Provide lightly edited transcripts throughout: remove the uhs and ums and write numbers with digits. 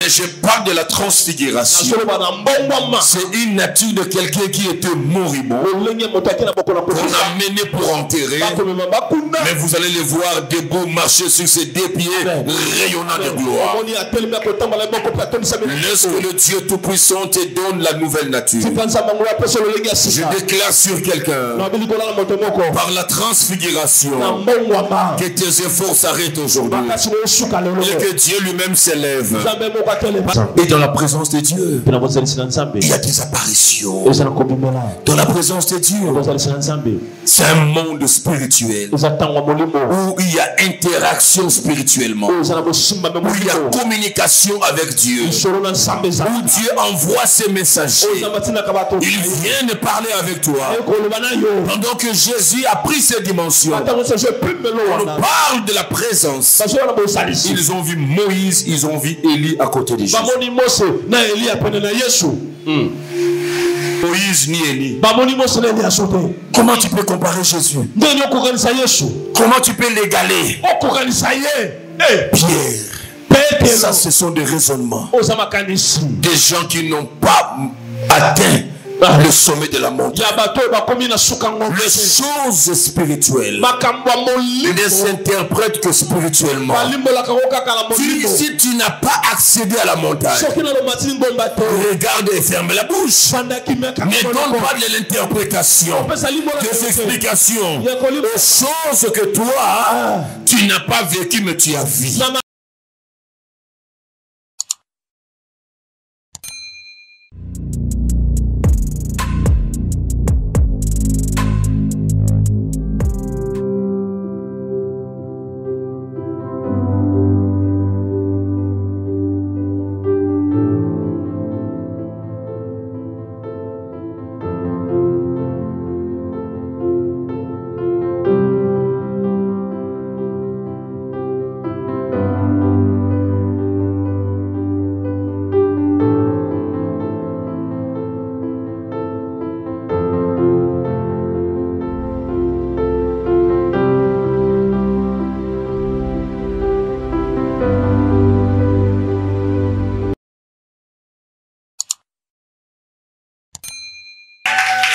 Je parle de la transfiguration. C'est une nature de quelqu'un qui était moribond, qu'on a mené pour enterrer. Mais vous allez les voir debout, marcher sur ses deux pieds, rayonnant de gloire. Lorsque le Dieu Tout-Puissant te donne la nouvelle nature, je déclare sur quelqu'un, par la transfiguration, que tes efforts s'arrêtent aujourd'hui et que Dieu lui-même s'élève. Et dans la présence de Dieu, il y a des apparitions. Dans la présence de Dieu, c'est un monde spirituel où il y a interaction spirituellement, où il y a communication avec Dieu, où Dieu envoie ses messagers. Il vient de parler avec toi. Pendant que Jésus a pris ses dimensions, on parle de la présence. Ils ont vu Moïse, ils ont vu Élie à côté de Jésus. Moïse ni Élie. Comment tu peux comparer Jésus? Comment tu peux l'égaler? Pierre. Ça, ce sont des raisonnements. Des gens qui n'ont pas atteint le sommet de la montagne. Les choses spirituelles ne s'interprètent que spirituellement. Si tu n'as pas accédé à la montagne, regarde et ferme la bouche. Ne donne pas de l'interprétation, des explications aux choses que toi tu n'as pas vécu mais tu as vu.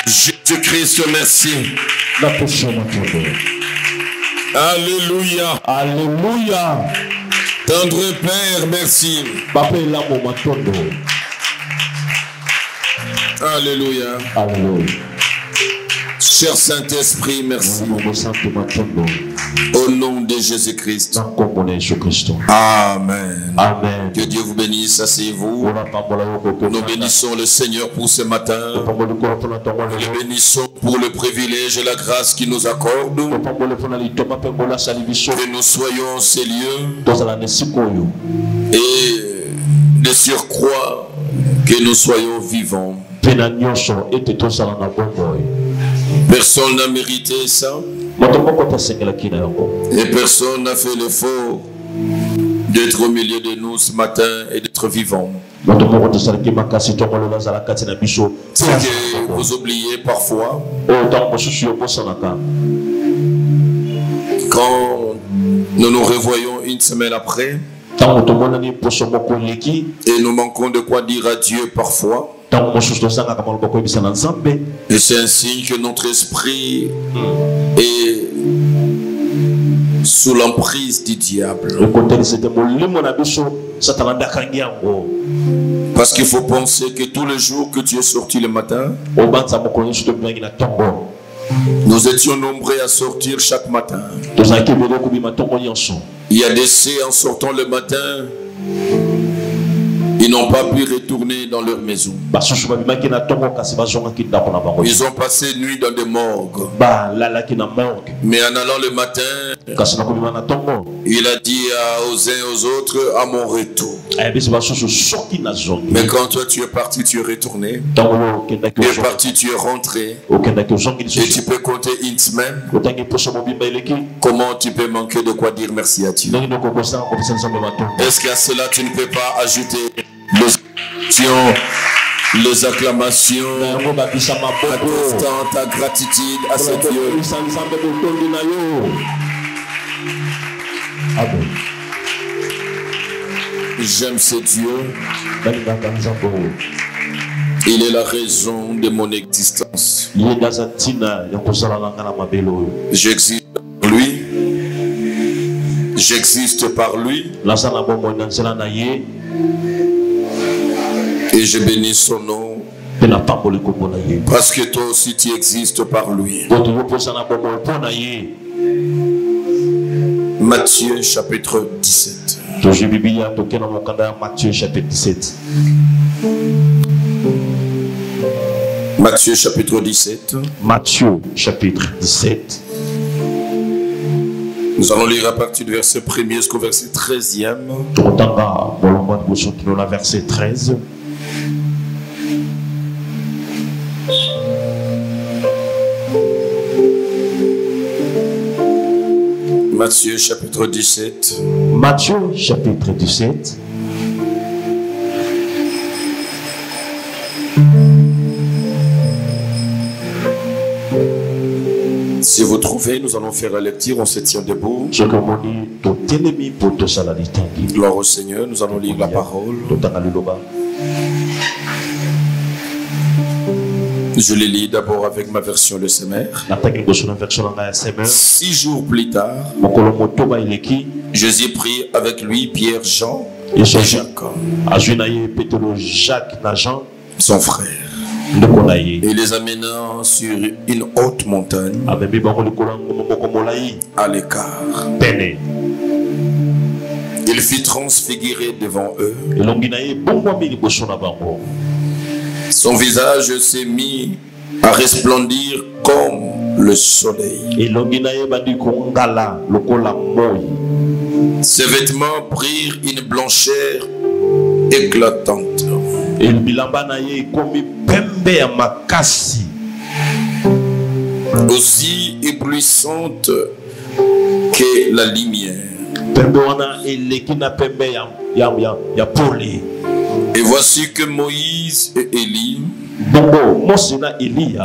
Jésus-Christ, merci. Alléluia. Alléluia. Tendre Père, merci. Alléluia. Alléluia. Cher Saint-Esprit, merci. Au nom de Jésus-Christ. Amen. Amen. Que Dieu vous bénisse, asseyez-vous. Nous bénissons le Seigneur pour ce matin. Nous le bénissons pour le privilège et la grâce qu'il nous accorde. Que nous soyons ces lieux. Et de surcroît, que nous soyons vivants. Personne n'a mérité ça. Et personne n'a fait l'effort d'être au milieu de nous ce matin et d'être vivant. C'est que vous oubliez parfois, quand nous nous revoyons une semaine après, et nous manquons de quoi dire à Dieu parfois. Et c'est un signe que notre esprit est sous l'emprise du diable. Parce qu'il faut penser que tous les jours que tu es sorti le matin, nous étions nombreux à sortir chaque matin. Il y a des ceux en sortant le matin, ils n'ont pas pu retourner dans leur maison. Ils ont passé nuit dans des morgues. Mais en allant le matin, il a dit aux uns et aux autres, à mon retour. Mais quand toi tu es parti, tu es retourné. Tu es parti, tu es rentré. Et tu peux compter une semaine. Comment tu peux manquer de quoi dire merci à Dieu? Est-ce qu'à cela tu ne peux pas ajouter les acclamations, ta gratitude à ce Dieu? j'aime ce Dieu. Il est la raison de mon existence. J'existe par lui. J'existe par lui. Et je bénis son nom. Parce que toi aussi tu existes par lui. Matthieu chapitre 17. Matthieu chapitre 17. Matthieu chapitre 17. Matthieu chapitre 17. Nous allons lire à partir du verset 1er jusqu'au verset 13e. Verset 13. Matthieu chapitre 17. Matthieu chapitre 17. Si vous trouvez, nous allons faire la lecture, on se tient debout. Gloire au Seigneur, nous allons lire la parole. Je les lis d'abord avec ma version Le Semmer. 6 jours plus tard, Jésus prit avec lui Pierre, Jean et Jacques, son frère. Et les amena sur une haute montagne à l'écart. Il fut transfiguré devant eux. Son visage s'est mis à resplendir comme le soleil. Ses vêtements prirent une blancheur éclatante, aussi éblouissante que la lumière. Et voici que Moïse et Élie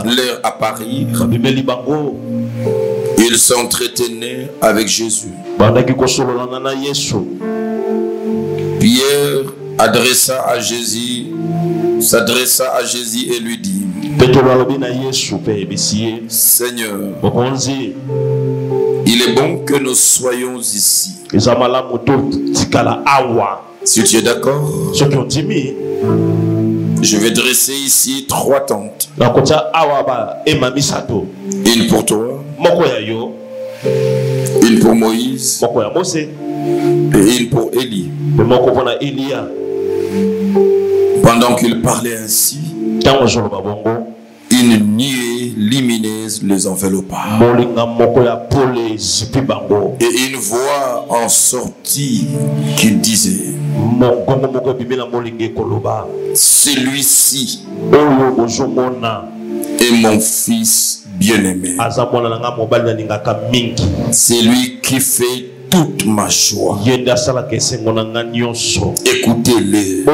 leur apparirent. Ils s'entretenaient avec Jésus. Pierre s'adressa à Jésus et lui dit: Seigneur, il est bon que nous soyons ici. Si tu es d'accord, je vais dresser ici 3 tentes. Une pour toi, une pour Moïse et une pour Élie. Pendant qu'il parlait ainsi, une nuée lumineuse les enveloppa. Et une voix en sortit qui disait: celui-ci est mon fils bien-aimé. C'est lui qui fait toute ma joie. Écoutez-le.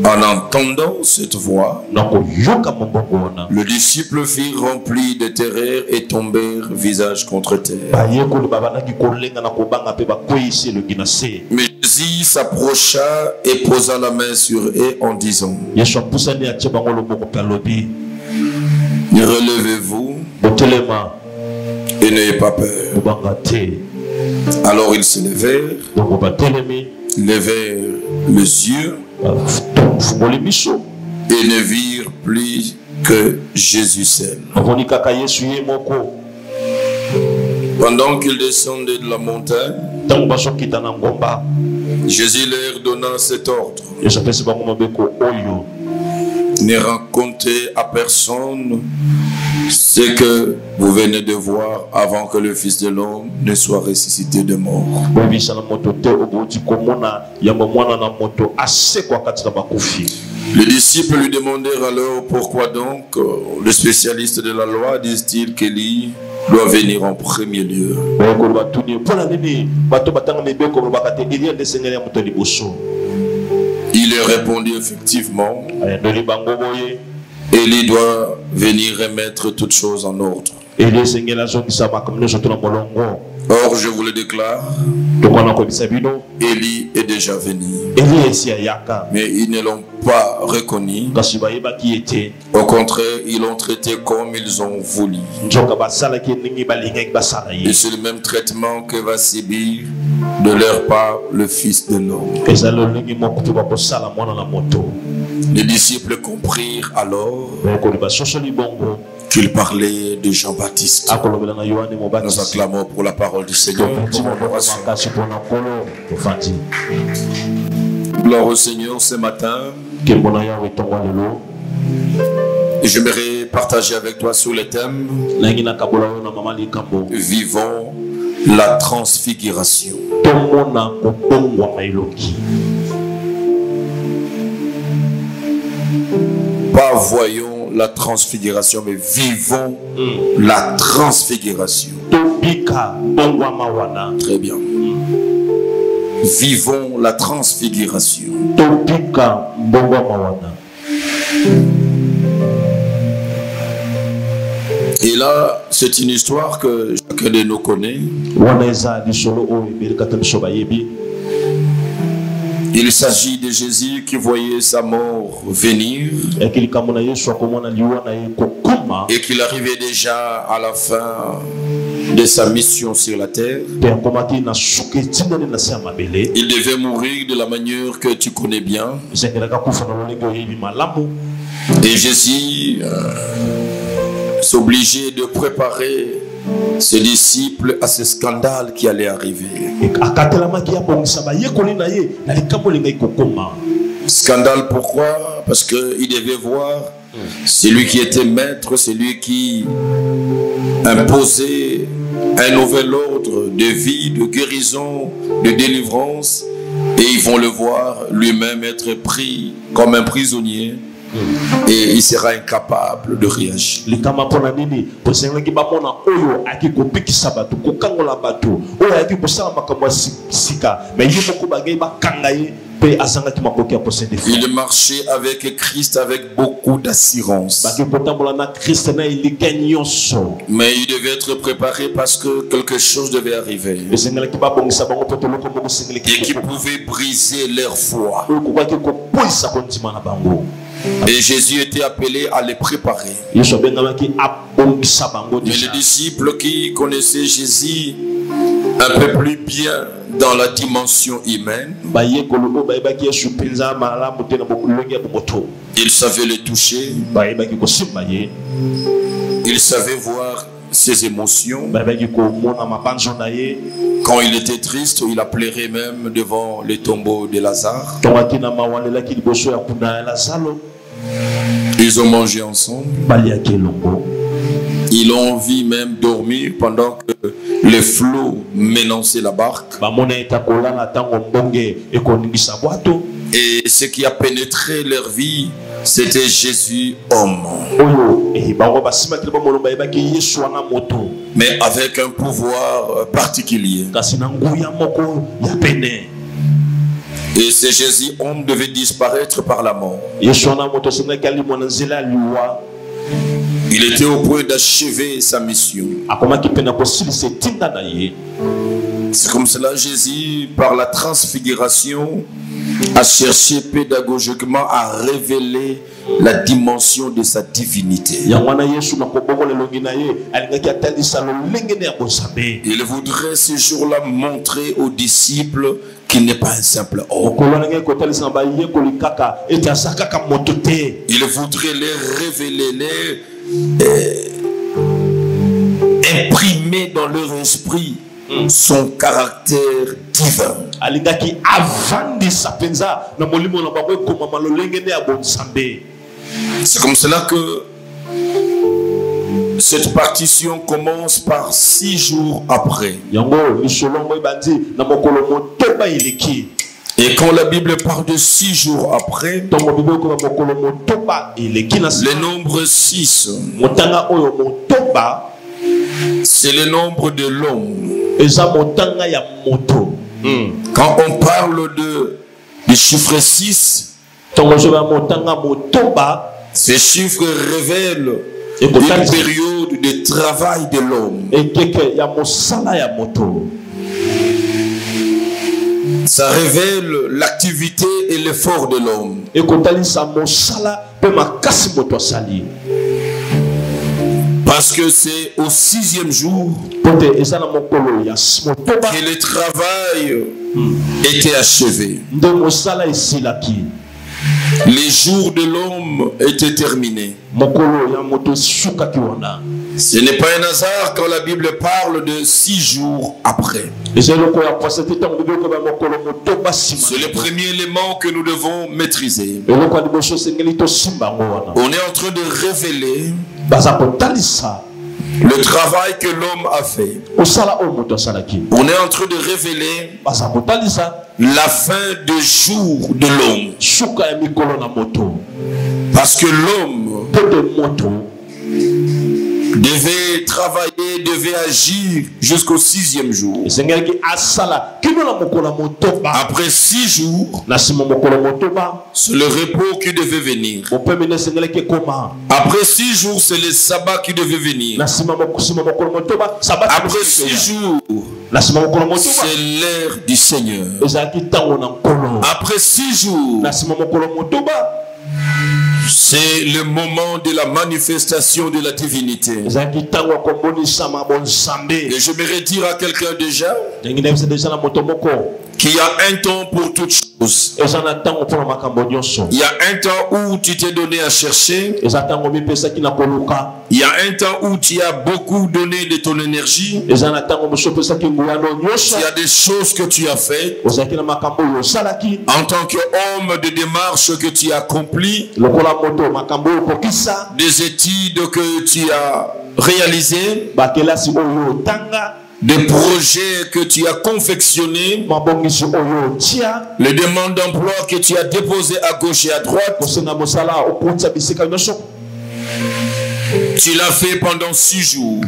En entendant cette voix, le disciple fut rempli de terreur et tombèrent visage contre terre. Mais Jésus s'approcha et posa la main sur eux en disant: relevez-vous et n'ayez pas peur. Alors ils se levèrent, levèrent les yeux et ne virent plus que Jésus seul. Pendant qu'ils descendaient de la montagne, Jésus leur donna cet ordre: ne racontez à personne ce que vous venez de voir avant que le Fils de l'homme ne soit ressuscité de mort. Les disciples lui demandèrent alors: pourquoi donc les spécialistes de la loi disent-ils qu'Élie doit venir en premier lieu? Il leur répondit: effectivement, Élie doit venir remettre toutes choses en ordre. Or, je vous le déclare, Élie est déjà venu. Mais ils ne l'ont pas reconnu. Au contraire, ils l'ont traité comme ils ont voulu. Et c'est le même traitement que va subir de leur part le Fils de l'homme. Les disciples comprirent alors qu'il parlait de Jean-Baptiste. Nous acclamons pour la parole du Seigneur. Gloire au Seigneur ce matin. J'aimerais partager avec toi sur le thème vivons la transfiguration. Pas voyons la transfiguration, mais vivons la transfiguration. Très bien. Vivons la transfiguration. Et là, c'est une histoire que chacun de nous connaît. Il s'agit de Jésus qui voyait sa mort venir et qu'il arrivait déjà à la fin de sa mission sur la terre. Il devait mourir de la manière que tu connais bien. Et Jésus s'obligeait de préparer ses disciples à ce scandale qui allait arriver. Scandale pourquoi? Parce qu'il devait voir celui qui était maître, celui qui imposait un nouvel ordre de vie, de guérison, de délivrance. Et ils vont le voir lui-même être pris comme un prisonnier. Et il sera incapable de réagir. Il marchait avec Christ avec beaucoup d'assurance. Mais il devait être préparé parce que quelque chose devait arriver et qui pouvait briser leur foi. Et Jésus était appelé à les préparer. Mais les disciples qui connaissaient Jésus un peu plus bien dans la dimension humaine, ils savaient le toucher, ils savaient voir ses émotions. Quand il était triste, il pleurait même devant le tombeau de Lazare. Ils ont mangé ensemble. Ils ont envie même dormir pendant que les flots menaçaient la barque. Et ce qui a pénétré leur vie, c'était Jésus homme. Mais avec un pouvoir particulier. Et ce Jésus homme devait disparaître par la mort. Il était au point d'achever sa mission. C'est comme cela Jésus, par la transfiguration, a cherché pédagogiquement à révéler la dimension de sa divinité. Il voudrait ce jour-là montrer aux disciples qu'il n'est pas un simple homme. Il voudrait les révéler, les imprimer dans leur esprit son caractère divin. C'est comme cela que cette partition commence par 6 jours après. Et quand la Bible parle de 6 jours après, le nombre 6, c'est le nombre de l'homme. Quand on parle du chiffre 6, ce chiffre révèle une période du travail de l'homme. Ça révèle l'activité et l'effort de l'homme. Parce que c'est au 6e jour que le travail était achevé. Les jours de l'homme étaient terminés. Ce n'est pas un hasard quand la Bible parle de 6 jours après. C'est le premier élément que nous devons maîtriser. On est en train de révéler le travail que l'homme a fait. On est en train de révéler la fin de jour de l'homme. Parce que l'homme devait travailler, devait agir jusqu'au 6e jour. Après 6 jours, c'est le repos qui devait venir. Après 6 jours, c'est le sabbat qui devait venir. Après 6 jours, c'est l'heure du Seigneur. Après 6 jours, c'est le moment de la manifestation de la divinité. Et j'aimerais dire à quelqu'un déjà qu'il y a un temps pour toutes choses. Il y a un temps où tu t'es donné à chercher. Il y a un temps où tu as beaucoup donné de ton énergie. Il y a des choses que tu as faites. En tant qu'homme de démarche que tu as accompli. Des études que tu as réalisées. Des projets que tu as confectionnés, les demandes d'emploi que tu as déposées à gauche et à droite, tu l'as fait pendant 6 jours.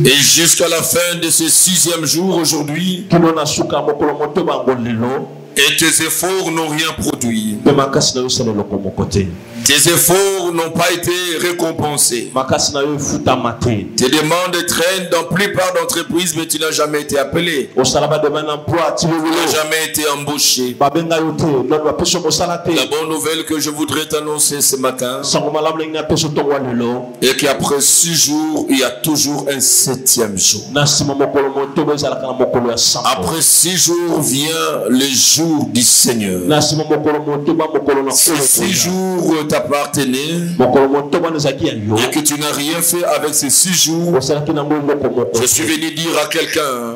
Et jusqu'à la fin de ce 6e jour aujourd'hui, et tes efforts n'ont rien produit. Tes efforts n'ont pas été récompensés. Tes demandes traînent dans la plupart d'entreprises, mais tu n'as jamais été appelé. Tu n'as jamais été embauché. La bonne nouvelle que je voudrais t'annoncer ce matin est qu'après 6 jours, il y a toujours un 7e jour. Après 6 jours vient le jour du Seigneur. Si 6 jours t'appartenaient et que tu n'as rien fait avec ces 6 jours, je suis venu dire à quelqu'un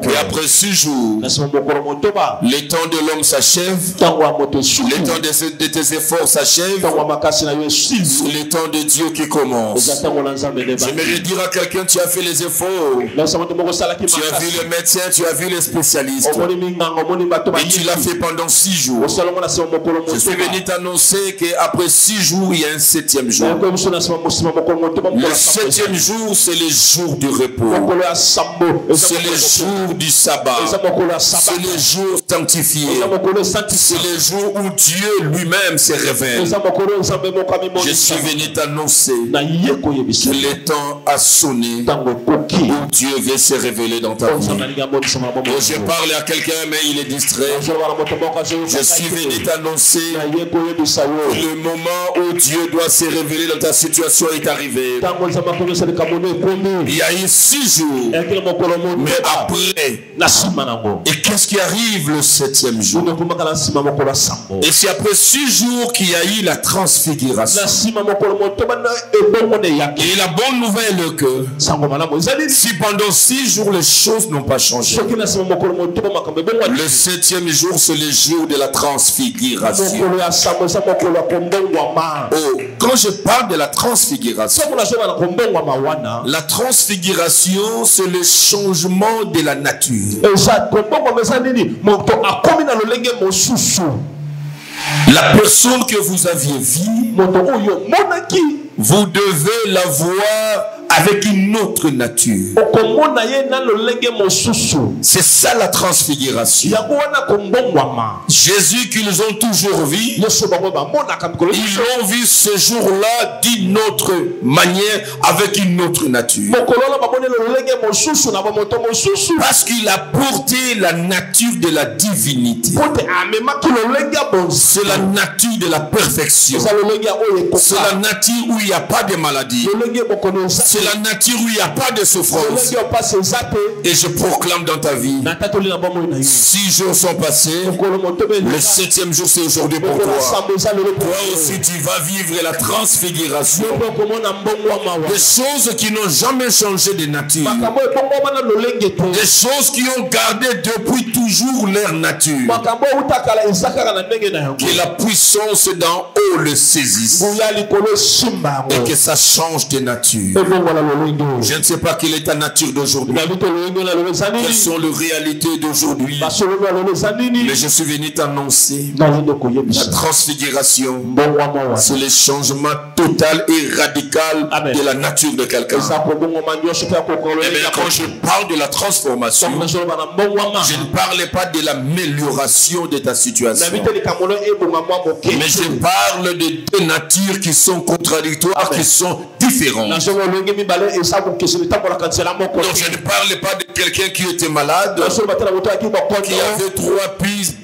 qu'après 6 jours, le temps de l'homme s'achève, le temps de tes efforts s'achève, le temps de Dieu qui commence. J'aimerais dire à quelqu'un, tu as fait les efforts, tu as vu les médecins, tu as vu les spécialistes, et tu l'as fait pendant 6 jours. Je suis venu t'annoncer qu'après 6 jours, il y a un 7e jour. Le 7e jour, c'est le jour du repos. C'est le jour du sabbat. C'est le jour sanctifié. C'est le jour où Dieu lui-même se révèle. Je suis venu t'annoncer que le temps a sonné où Dieu veut se révéler dans ta vie. Je parle à quelqu'un, mais il est distrait. Je suis venu t'annoncer le moment où Dieu doit se révéler dans ta situation est arrivé. Il y a eu 6 jours. Mais après, et qu'est-ce qui arrive le 7e jour? Et c'est après 6 jours qu'il y a eu la transfiguration. Et la bonne nouvelle est que si pendant 6 jours les choses n'ont pas changé, le 7e jour c'est le jour de la transfiguration. Oh, quand je parle de la transfiguration c'est le changement de la nature. La personne que vous aviez vue, vous devez la voir avec une autre nature. C'est ça la transfiguration. Jésus qu'ils ont toujours vu, ils l'ont vu ce jour-là d'une autre manière, avec une autre nature. Parce qu'il a porté la nature de la divinité. C'est la nature de la perfection. C'est la nature où il n'y a pas de maladie. C'est la nature où il n'y a pas de souffrance. Et je proclame dans ta vie, 6 jours sont passés, le 7e jour c'est aujourd'hui pour toi. Toi aussi tu vas vivre la transfiguration. Des choses qui n'ont jamais changé de nature. Des choses qui ont gardé depuis toujours leur nature. Que la puissance d'en haut le saisisse. Et que ça change de nature. Je ne sais pas quelle est ta nature d'aujourd'hui. Quelles sont les réalités d'aujourd'hui. Mais je suis venu t'annoncer la transfiguration. C'est le changement total et radical de la nature de quelqu'un. Et quand je parle de la transformation, je ne parle pas de l'amélioration de ta situation. Mais je parle de deux natures qui sont contradictoires, qui sont différentes. Donc je ne parle pas de quelqu'un qui était malade, qui avait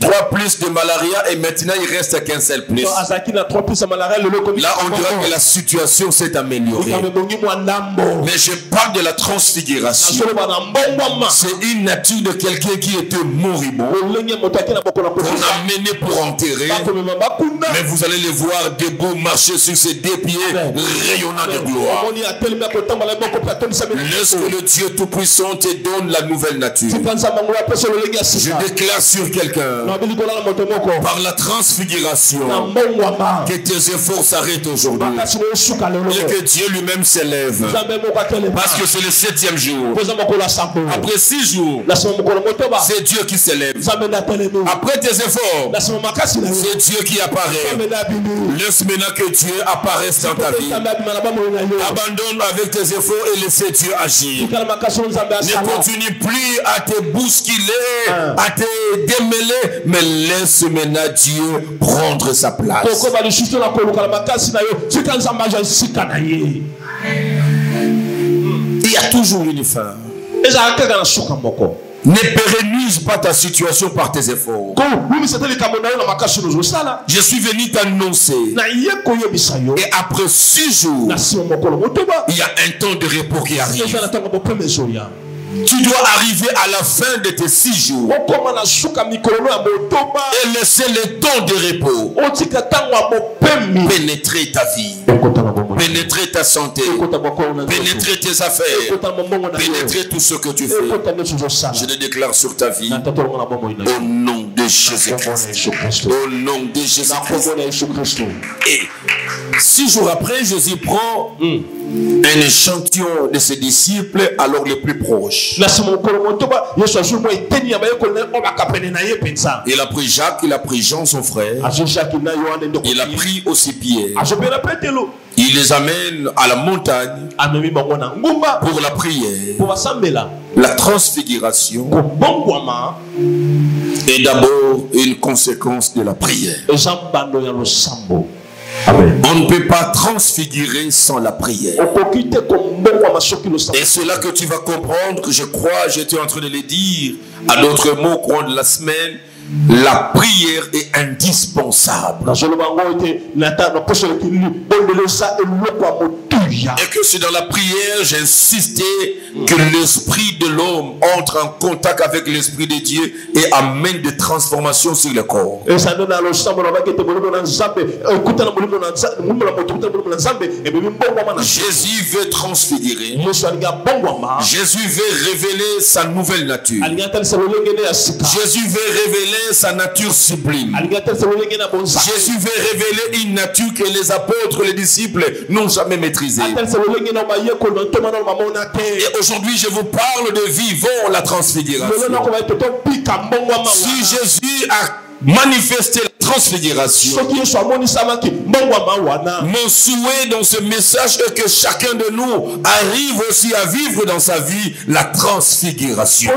3 plus de malaria et maintenant il reste qu'un seul plus. Là on dirait que la situation s'est améliorée. Mais je parle de la transfiguration. C'est une nature de quelqu'un qui était moribond, qu'on a mené pour enterrer. Mais vous allez le voir debout, marcher sur ses 2 pieds, rayonnant de gloire. Laisse que le Dieu Tout-Puissant te donne la nouvelle nature. Je déclare sur quelqu'un, par la transfiguration, que tes efforts s'arrêtent aujourd'hui. Et que Dieu lui-même s'élève. Parce que c'est le 7e jour. Après 6 jours, c'est Dieu qui s'élève. Après tes efforts, c'est Dieu qui apparaît. Laisse maintenant que Dieu apparaisse dans ta vie. Abandonne avec tes efforts et laisse Dieu agir. Ne continue plus à te bousculer, à te démêler, mais laisse maintenant Dieu prendre sa place. Il y a toujours une fin. Ne pérennise pas ta situation par tes efforts. Je suis venu t'annoncer. Et après 6 jours, il y a un temps de repos qui arrive. Tu dois arriver à la fin de tes 6 jours et laisser le temps de repos pénétrer ta vie, pénétrer ta santé, pénétrer tes affaires, pénétrer tout ce que tu fais. Je le déclare sur ta vie au nom de Jésus-Christ. Au nom de Jésus-Christ. Et 6 jours après, Jésus prend un échantillon de ses disciples, alors les plus proches. Il a pris Jacques, il a pris Jean son frère, il a pris aussi Pierre. Il les amène à la montagne pour la prière. La transfiguration est d'abord une conséquence de la prière. Amen. On ne peut pas transfigurer sans la prière. Et c'est là que tu vas comprendre, je crois, j'étais en train de le dire, à d'autres mots, au cours de la semaine, la prière est indispensable. Et que c'est dans la prière, j'insistais, que l'esprit de l'homme entre en contact avec l'esprit de Dieu et amène des transformations sur le corps. Jésus veut transfigurer. Jésus veut révéler sa nouvelle nature. Jésus veut révéler sa nature sublime. Jésus veut révéler une nature que les apôtres, les disciples n'ont jamais maîtrisée. Et aujourd'hui, je vous parle de vivant la transfiguration. Si Jésus a manifesté la transfiguration. Mon souhait dans ce message est que chacun de nous arrive aussi à vivre dans sa vie la transfiguration.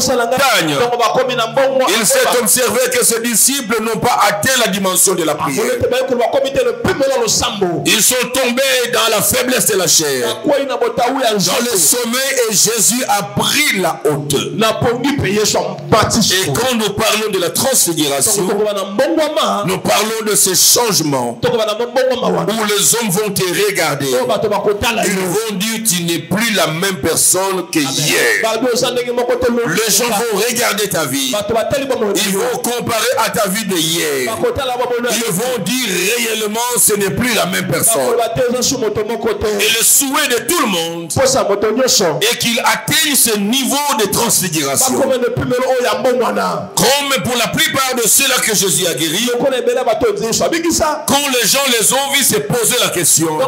Il s'est observé que ses disciples n'ont pas atteint la dimension de la prière. Ils sont tombés dans la faiblesse de la chair, dans le sommeil, et Jésus a pris la hauteur. Et quand nous parlons de la transfiguration, nous parlons de ce changement où les hommes vont te regarder. Ils vont dire tu n'es plus la même personne que hier. Les gens vont regarder ta vie. Ils vont comparer à ta vie de hier. Ils vont dire réellement ce n'est plus la même personne. Et le souhait de tout le monde est qu'il atteigne ce niveau de transfiguration. Comme pour la plupart de ceux-là que Jésus a guéris, quand les gens les ont vus se poser la question,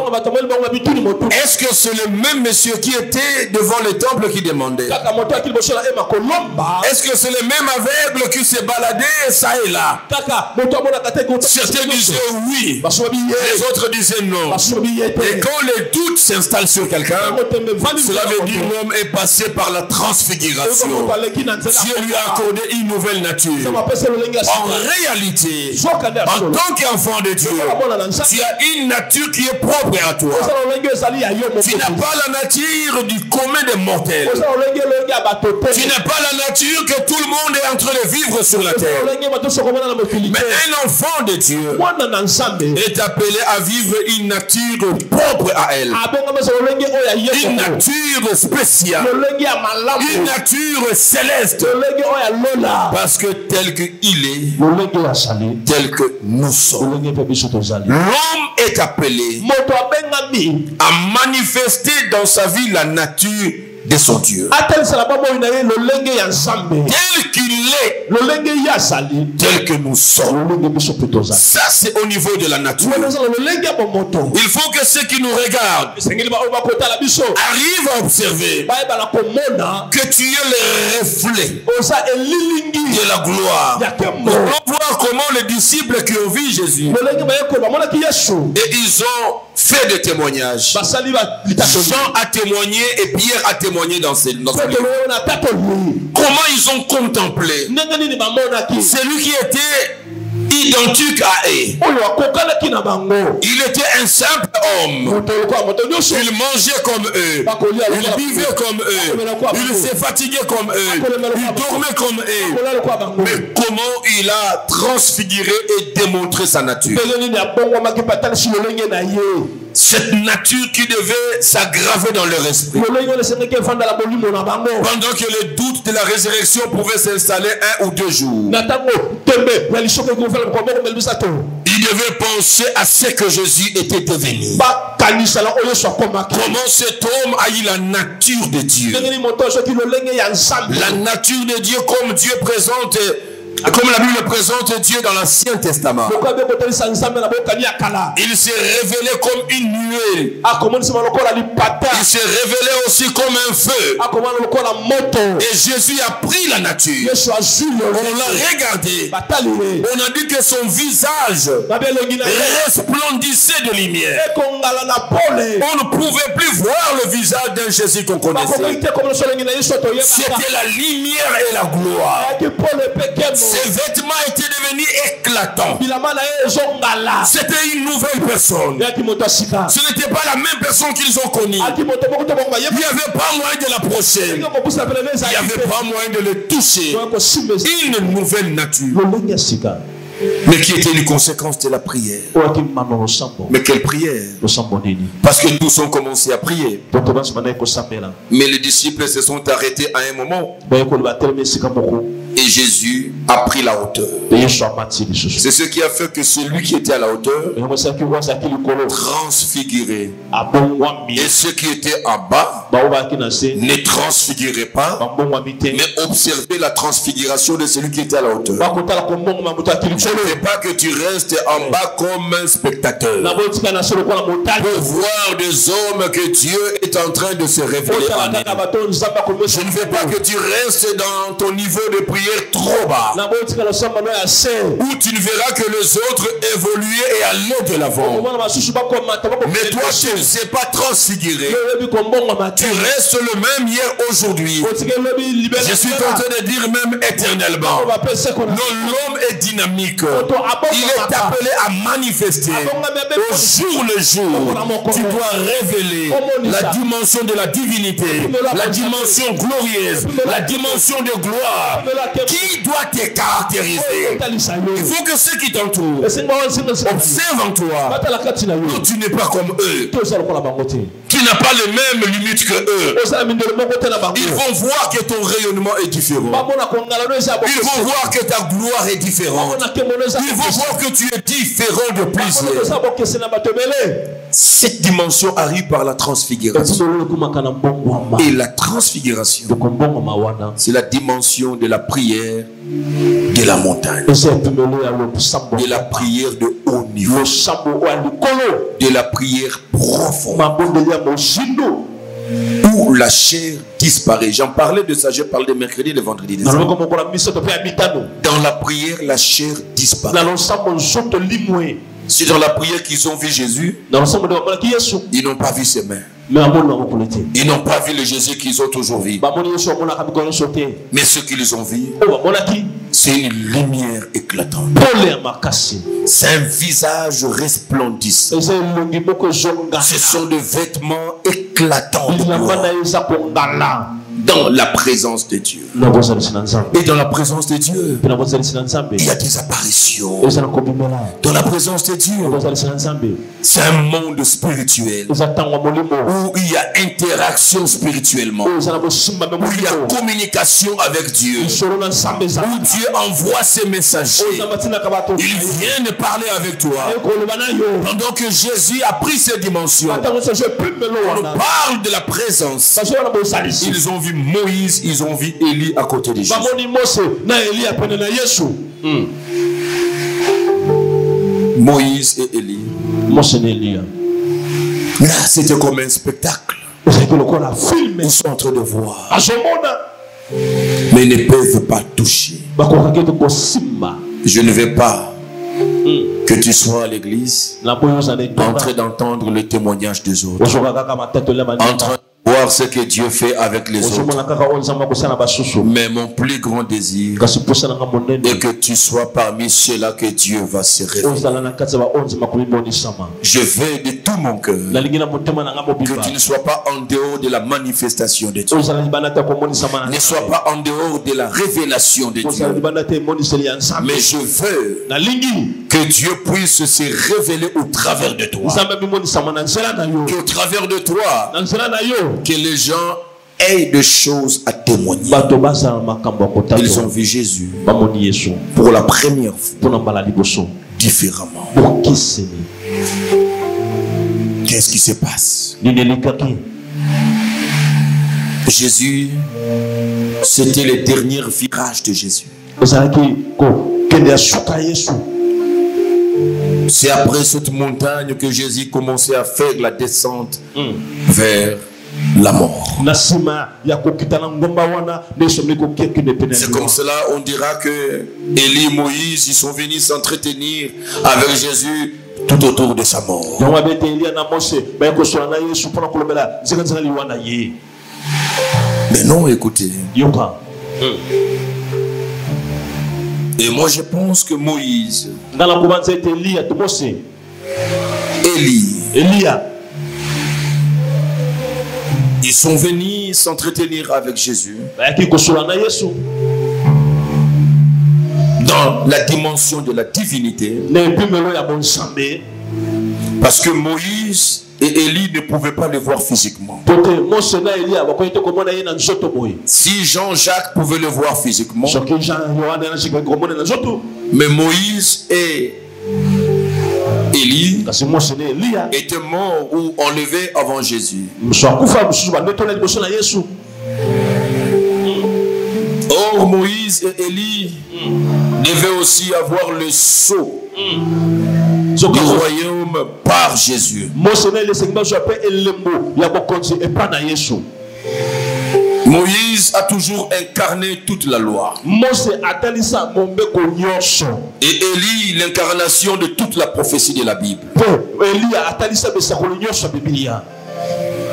est-ce que c'est le même monsieur qui était devant le temple qui demandait? Est-ce que c'est le même aveugle qui s'est baladé ça et là? Certains disaient oui, les autres disaient non. Et quand les doutes s'installent sur quelqu'un, cela veut dire l'homme est passé par la transfiguration. Dieu lui a accordé une nouvelle nature. En réalité, en tant qu'enfant de Dieu, tu as une nature qui est propre à toi. Tu n'as pas la nature du commun des mortels. Tu n'as pas la nature que tout le monde est en train de vivre sur la terre. Mais un enfant de Dieu est appelé à vivre une nature propre à elle. Une nature spéciale. Une nature céleste. Parce que tel qu'il est, tel que nous sommes, l'homme est appelé à manifester dans sa vie la nature de son Dieu. Tel qu'il est, tel que nous sommes. Ça, c'est au niveau de la nature. Il faut que ceux qui nous regardent arrivent à observer que tu es le reflet de la gloire. On va voir comment les disciples qui ont vu Jésus, et ils ont fait des témoignages. Jean a témoigné et Pierre a témoigné dans ce livre. Comment ils ont contemplé celui qui était identique à eux. Il était un simple homme. Il mangeait comme eux. Il vivait comme eux. Il se fatiguait comme eux. Il dormait comme eux. Mais comment il a transfiguré et démontré sa nature? Cette nature qui devait s'aggraver dans leur esprit. Pendant que le doute de la résurrection pouvait s'installer 1 ou 2 jours. Il devait penser à ce que Jésus était devenu. Comment cet homme a eu la nature de Dieu. La nature de Dieu comme Dieu présente. Comme la Bible présente Dieu dans l'Ancien Testament. Il s'est révélé comme une nuée. Il s'est révélé aussi comme un feu. Et Jésus a pris la nature. On l'a regardé. On a dit que son visage resplendissait de lumière. On ne pouvait plus voir le visage d'un Jésus qu'on connaissait. C'était la lumière et la gloire. Ses vêtements étaient devenus éclatants. C'était une nouvelle personne. Ce n'était pas la même personne qu'ils ont connue. Il n'y avait pas moyen de l'approcher. Il n'y avait pas moyen de le toucher. Une nouvelle nature. Mais qui était une conséquence de la prière. Mais quelle prière? Parce que tous ont commencé à prier. Mais les disciples se sont arrêtés à un moment. Et Jésus a pris la hauteur. C'est ce qui a fait que celui qui était à la hauteur transfigurait. Et ceux qui étaient en bas ne transfiguraient pas, mais observaient la transfiguration de celui qui était à la hauteur. Je ne veux pas que tu restes en bas comme un spectateur. Pour voir des hommes que Dieu est en train de se révéler en eux. Je ne veux pas que tu restes dans ton niveau de prière prière trop bas. Où tu ne verras que les autres évoluer et aller de l'avant. Mais toi, tu ne sais pas transfigurer. Tu restes le même hier, aujourd'hui. Je suis en train de dire même éternellement. Non, l'homme est dynamique. Il est appelé à manifester. Au jour le jour, tu dois révéler la dimension de la divinité, la dimension glorieuse, la dimension de gloire qui doit te caractériser. Il faut que ceux qui t'entourent observent en toi. Non, tu n'es pas comme eux. Tu n'as pas les mêmes limites que eux. Ils vont voir que ton rayonnement est différent. Ils vont voir que ta gloire est différente. Ils vont voir que tu es différent de plusieurs. Cette dimension arrive par la transfiguration. Et la transfiguration, c'est la dimension de la prière de la montagne, de la prière de haut niveau, de la prière profonde, où la chair disparaît. J'en parlais de ça, je parle de mercredi et de vendredi. Dans la prière, la chair disparaît. C'est dans la prière qu'ils ont vu Jésus. Ils n'ont pas vu ses mains. Ils n'ont pas vu le Jésus qu'ils ont aujourd'hui. Mais ce qu'ils ont vu, c'est une lumière éclatante. C'est un visage resplendissant. Ce sont des vêtements éclatants dans la présence de Dieu. Et dans la présence de Dieu, il y a des apparitions. Dans la présence de Dieu, c'est un monde spirituel où il y a interaction spirituellement, où il y a communication avec Dieu, où Dieu envoie ses messagers. Il vient de parler avec toi. Pendant que Jésus a pris ses dimensions, on parle de la présence. Ils ont vu Moïse, ils ont vu Élie à côté de Jésus. Moïse et Élie. Là, c'était comme un spectacle. Ils sont en train de voir, mais ne peuvent pas toucher. Je ne vais pas que tu sois à l'église en train d'entendre le témoignage des autres, en train de voir ce que Dieu fait avec les autres. Mais mon plus grand désir est que tu sois parmi ceux-là que Dieu va se révéler. Je veux de tout mon cœur que tu ne sois pas en dehors de la manifestation de Dieu. Ne sois pas en dehors de la révélation de Dieu. Mais je veux que Dieu puisse se révéler au travers de toi. Qu'au travers de toi, que les gens aient des choses à témoigner. Ils ont vu Jésus pour la première fois, différemment. Qu'est-ce qui se passe? Jésus, c'était le dernier virage de Jésus. C'est après cette montagne que Jésus commençait à faire la descente vers la mort. C'est comme cela, on dira que Élie et Moïse, ils sont venus s'entretenir avec Jésus tout autour de sa mort. Mais non, écoutez. Et moi je pense que Moïse, Élie, ils sont venus s'entretenir avec Jésus dans la dimension de la divinité, parce que Moïse et Élie ne pouvaient pas le voir physiquement. Si Jean-Jacques pouvait le voir physiquement, mais Moïse et Élie étaient morts ou enlevés avant Jésus. Or, Moïse et Élie devaient aussi avoir le sceau du royaume par Jésus. Moïse a toujours incarné toute la loi. Et Élie, l'incarnation de toute la prophétie de la Bible.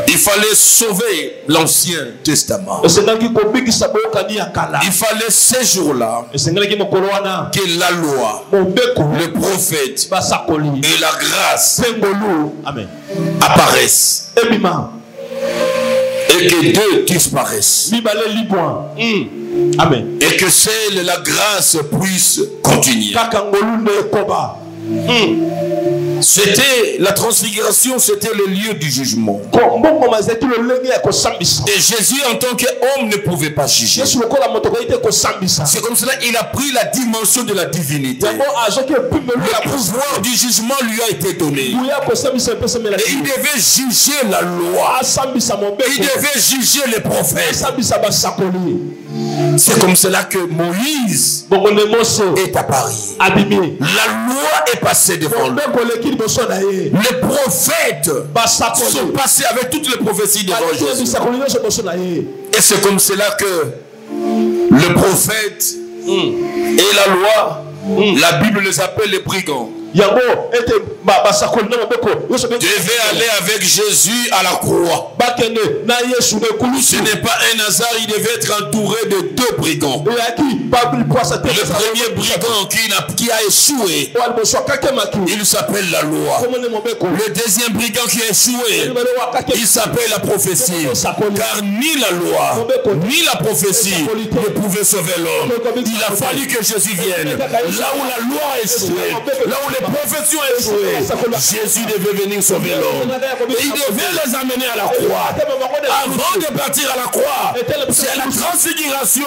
Il fallait sauver l'Ancien Testament. Il fallait ces jours-là que la loi, le prophète et la grâce apparaissent. Et que deux disparaissent. Amen. Et que celle la grâce puisse continuer. C'était la transfiguration, c'était le lieu du jugement. Et Jésus en tant qu'homme ne pouvait pas juger. C'est comme cela qu'il a pris la dimension de la divinité. Le pouvoir du jugement lui a été donné. Et il devait juger la loi. Il devait juger les prophètes. C'est comme cela que Moïse est apparu. La loi est passée devant lui. Les prophètes sont passés avec toutes les prophéties devant Jésus. Et c'est comme cela que le prophète et la loi, la Bible les appelle les brigands, devait aller avec Jésus à la croix. Ce n'est pas un hasard, il devait être entouré de deux brigands. Le premier brigand qui a échoué, il s'appelle la loi. Le deuxième brigand qui a échoué, il s'appelle la prophétie. Car ni la loi, ni la prophétie ne pouvaient sauver l'homme. Il a fallu que Jésus vienne. Là où la loi a échoué, là où les prophéties ont échoué, Jésus devait venir sauver l'homme. Et il devait les amener à la croix. Avant de partir à la croix, c'est la transfiguration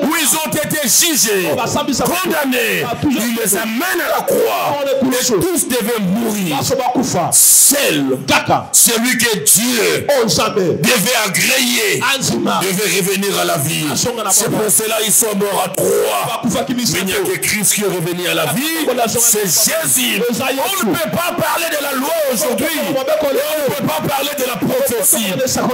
où ils ont été jugés, condamnés. Il les amène à la croix. Et tous devaient mourir. Seul celui que Dieu devait agréer devait revenir à la vie. C'est pour cela qu'ils sont morts à croix. Mais il n'y a que Christ qui est revenu à la vie. C'est Jésus. On ne peut pas parler de la loi aujourd'hui. On ne peut pas parler de la prophétie.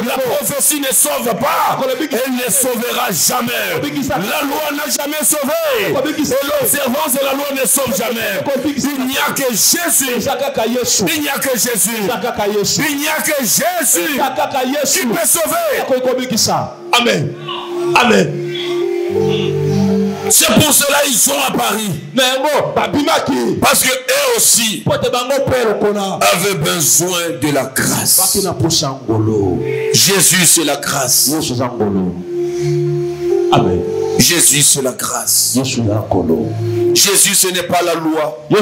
La prophétie ne sauve pas. Elle ne sauvera jamais. La loi n'a jamais sauvé. Et l'observance de la loi ne sauve jamais. Il n'y a que Jésus. Il n'y a que Jésus. Il n'y a que Jésus qui peut sauver. Amen. Amen. C'est pour cela qu'ils sont à Paris. Parce que eux aussi avaient besoin de la grâce. Jésus, c'est la grâce. Amen. Jésus, c'est la grâce. Jésus, ce n'est pas la loi. Un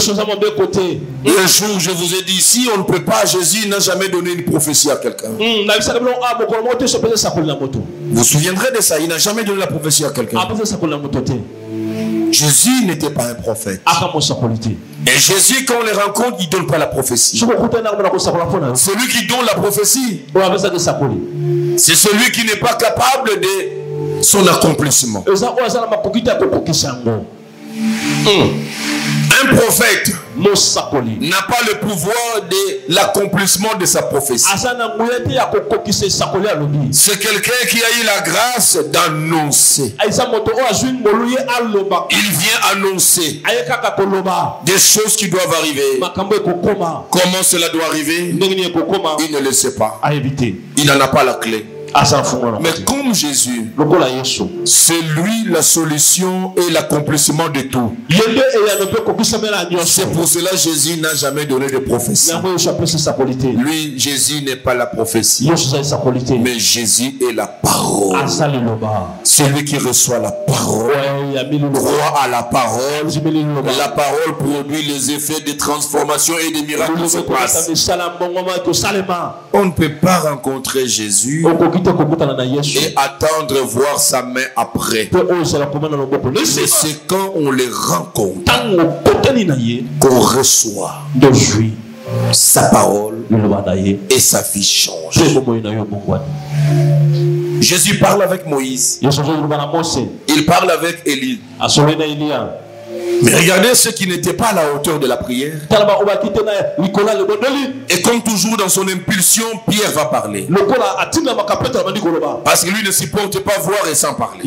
jour, je vous ai dit, si on ne peut pas, Jésus n'a jamais donné une prophétie à quelqu'un. Vous vous souviendrez de ça, il n'a jamais donné la prophétie à quelqu'un. Jésus n'était pas un prophète. Et Jésus, quand on les rencontre, il ne donne pas la prophétie. Celui qui donne la prophétie, c'est celui qui n'est pas capable de son accomplissement. Un prophète n'a pas le pouvoir de l'accomplissement de sa prophétie. C'est quelqu'un qui a eu la grâce d'annoncer. Il vient annoncer des choses qui doivent arriver. Comment cela doit arriver? Il ne le sait pas. Il n'en a pas la clé. Mais comme Jésus, c'est lui la solution et l'accomplissement de tout. C'est pour cela que Jésus n'a jamais donné de prophétie. Lui, Jésus n'est pas la prophétie, mais Jésus est la parole. Celui qui reçoit la parole croit à la parole. La parole produit les effets de transformation et de miracles qui se passent. On ne peut pas rencontrer Jésus et attendre voir sa main après. Mais c'est quand on les rencontre qu'on reçoit sa parole et sa vie change. Jésus parle avec Moïse. Il parle avec Élie. Mais regardez ceux qui n'étaient pas à la hauteur de la prière. Et comme toujours dans son impulsion, Pierre va parler. Parce que lui ne supporte pas voir et sans parler.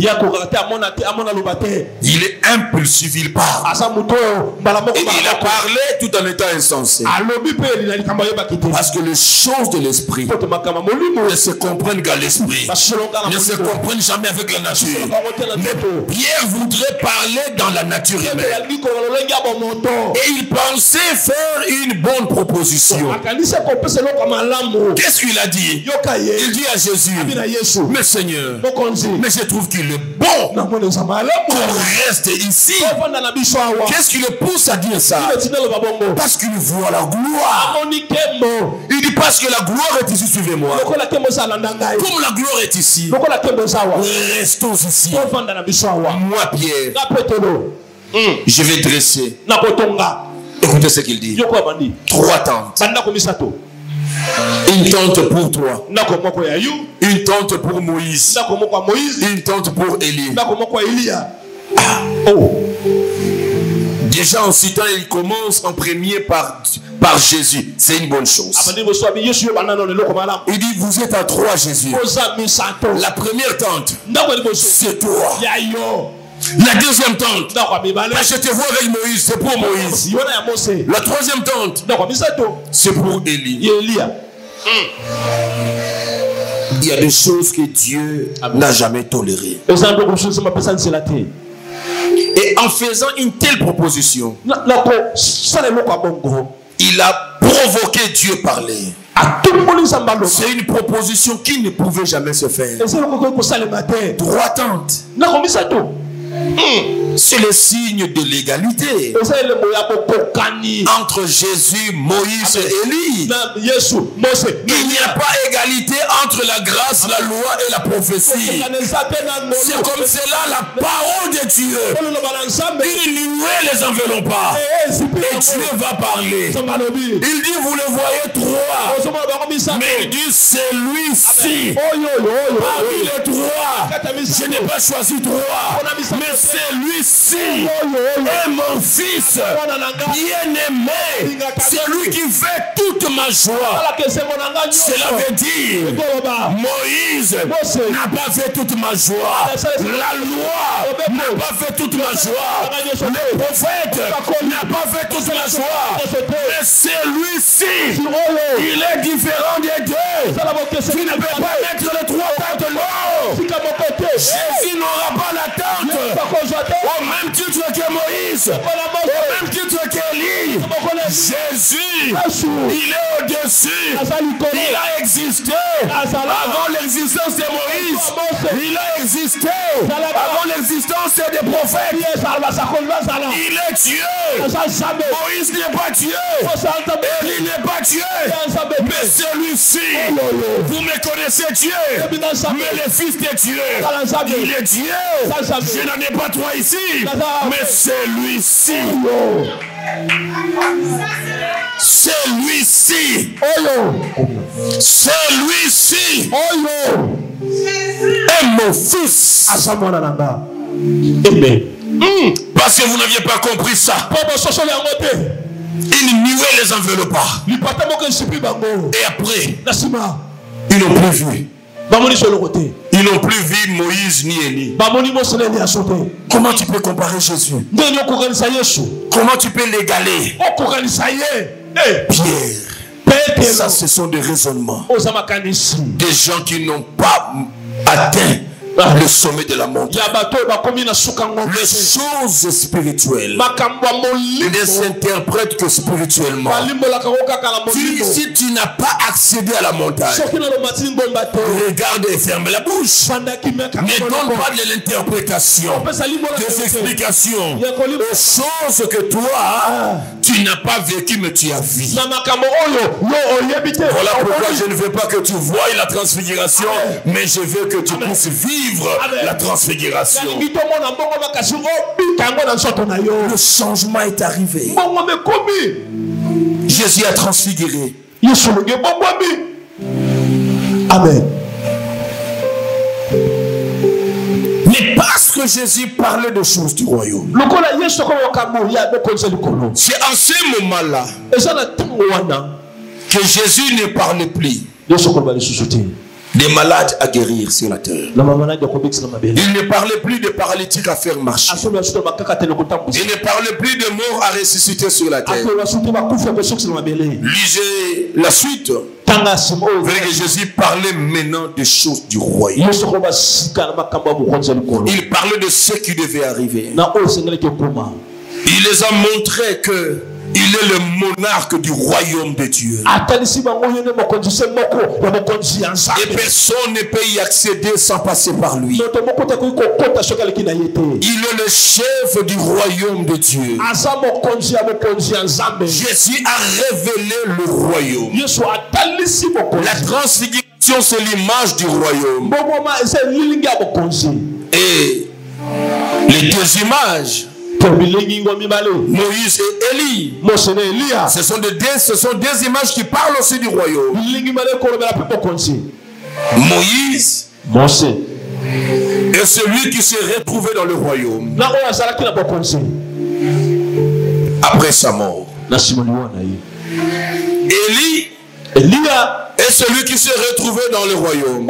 Il est impulsif, il parle. Et il a parlé tout en étant insensé. Parce que les choses de l'esprit ne se comprennent qu'à l'esprit. Ne se comprennent jamais avec la nature. Mais Pierre voudrait parler dans la nature humaine. Et il pensait faire une bonne proposition. Qu'est-ce qu'il a dit? Il dit à Jésus, mais Seigneur, mais je trouve qu'il est bon qu'on reste ici. Qu'est-ce qui le pousse à dire ça? Parce qu'il voit la gloire. Il dit parce que la gloire est ici, suivez-moi. Comme la gloire est ici, restons ici. Moi, Pierre, je vais dresser. Écoutez ce qu'il dit. 3 tentes. Une tente pour toi. Une tente pour Moïse. Une tente pour Élie. Déjà en citant, il commence en premier par Jésus. C'est une bonne chose. Il dit, vous êtes à 3, Jésus. La première tente, c'est toi. La deuxième tente, je te vois avec Moïse, c'est pour Moïse. La troisième tente, c'est pour Élie. Il y a des choses que Dieu n'a jamais tolérées. Et en faisant une telle proposition, il a provoqué Dieu parler. C'est une proposition qui ne pouvait jamais se faire. 3 tentes. C'est le signe de l'égalité entre Jésus, Moïse et Élie. Il n'y a pas égalité entre la grâce, la loi et la prophétie. C'est comme cela la parole de Dieu. Une nuée les enveloppe pas. Et Dieu va parler. Il dit, vous le voyez 3. Mais il dit, c'est lui-ci. Parmi les 3, je n'ai pas choisi 3. Mais c'est lui-ci est mon fils bien-aimé. C'est lui qui fait toute ma joie. Cela veut dire Moïse n'a pas fait toute ma joie. La loi n'a pas fait toute ma joie. Le prophète n'a pas fait toute ma joie. Mais c'est lui-ci. Il est différent des deux. Tu ne peux pas mettre les 3 tentes. Non. Jésus n'aura pas la tente au même titre que Moïse, au même titre qu'Élie. Jésus, il est au-dessus. Il a existé avant l'existence de Moïse. Il a existé avant l'existence des prophètes. Il est Dieu. Moïse n'est pas Dieu. Élie n'est pas Dieu. Mais celui-ci, vous me connaissez Dieu. Mais le Fils de Dieu, il est Dieu. Je n'en ai pas 3 ici, mais c'est lui-ci. C'est lui-ci. C'est lui-ci. Et mon fils. Parce que vous n'aviez pas compris ça. Une nuée les enveloppa. Et après, ils n'ont plus vu. Ils n'ont plus vu Moïse ni Élie. Comment tu peux comparer Jésus? Comment tu peux l'égaler? Pierre. Ça, ce sont des raisonnements. Des gens qui n'ont pas atteint le sommet de la montagne. Les choses spirituelles ne s'interprètent que spirituellement. Si tu n'as pas accédé à la montagne, regarde et ferme la bouche. Ne donne pas de l'interprétation, des explications aux choses que toi tu n'as pas vécu mais tu as vu. Voilà pourquoi je ne veux pas que tu voies la transfiguration, mais je veux que tu puisses vivre la transfiguration. Le changement est arrivé. Jésus a transfiguré. Amen. Mais parce lorsque Jésus parlait de choses du royaume, c'est en ce moment-là que Jésus ne parlait plus des malades à guérir sur la terre. Il ne parlait plus de paralytiques à faire marcher. Il ne parlait plus de morts à ressusciter sur la terre. Lisez la suite. Que Jésus parlait maintenant des choses du royaume. Il parlait de ce qui devait arriver. Il les a montré que il est le monarque du royaume de Dieu. Et personne ne peut y accéder sans passer par lui. Il est le chef du royaume de Dieu. Jésus a révélé le royaume. La transfiguration, c'est l'image du royaume. Et les deux images, Moïse et Élie, ce sont deux images qui parlent aussi du royaume. Moïse est celui qui s'est retrouvé dans le royaume après sa mort. Élie est celui qui s'est retrouvé dans le royaume.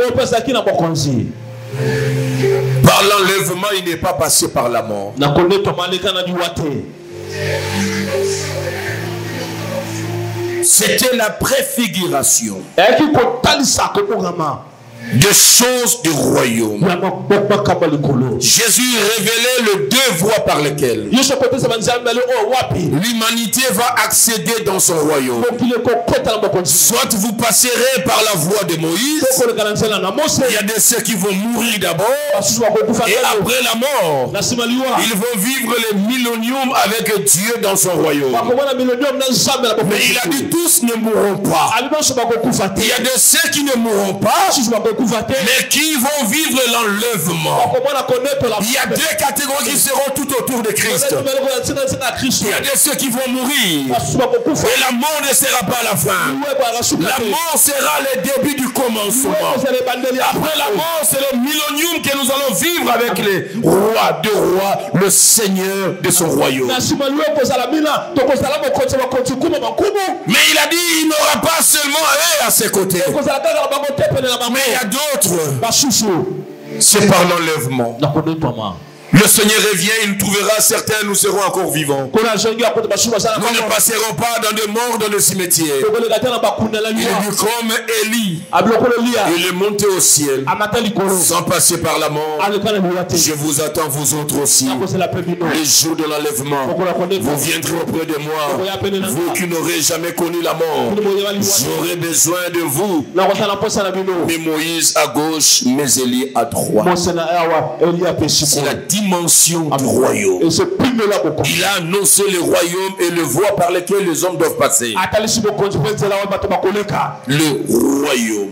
Par l'enlèvement, il n'est pas passé par la mort. C'était la préfiguration des choses du royaume. Jésus révélait les deux voies par lesquelles l'humanité va accéder dans son royaume. Soit vous passerez par la voie de Moïse. Il y a de ceux qui vont mourir d'abord, et après la mort, ils vont vivre le millénium avec Dieu dans son royaume. Mais il a dit tous ne mourront pas. Il y a de ceux qui ne mourront pas, mais qui vont vivre l'enlèvement. Il y a deux catégories qui seront tout autour de Christ. Il y a de ceux qui vont mourir, et la mort ne sera pas la fin. La mort sera le début du commencement. Après la mort, c'est le millénium que nous allons vivre avec les rois de rois, le Seigneur de son royaume. Mais il a dit il n'aura pas seulement eux à ses côtés, mais il y a d'autres. C'est par l'enlèvement. Le Seigneur revient, il trouvera certains, nous serons encore vivants. Nous ne passerons pas dans des morts dans le cimetière. Il est vu comme Élie. Il est monté au ciel sans passer par la mort. Je vous attends, vous autres aussi. Les jours de l'enlèvement, vous viendrez auprès de moi. Vous qui n'aurez jamais connu la mort, j'aurai besoin de vous. Mais Moïse à gauche, mais Élie à droite. C'est la dimension du royaume. Il a annoncé le royaume et le voie par lequel les hommes doivent passer. Le royaume.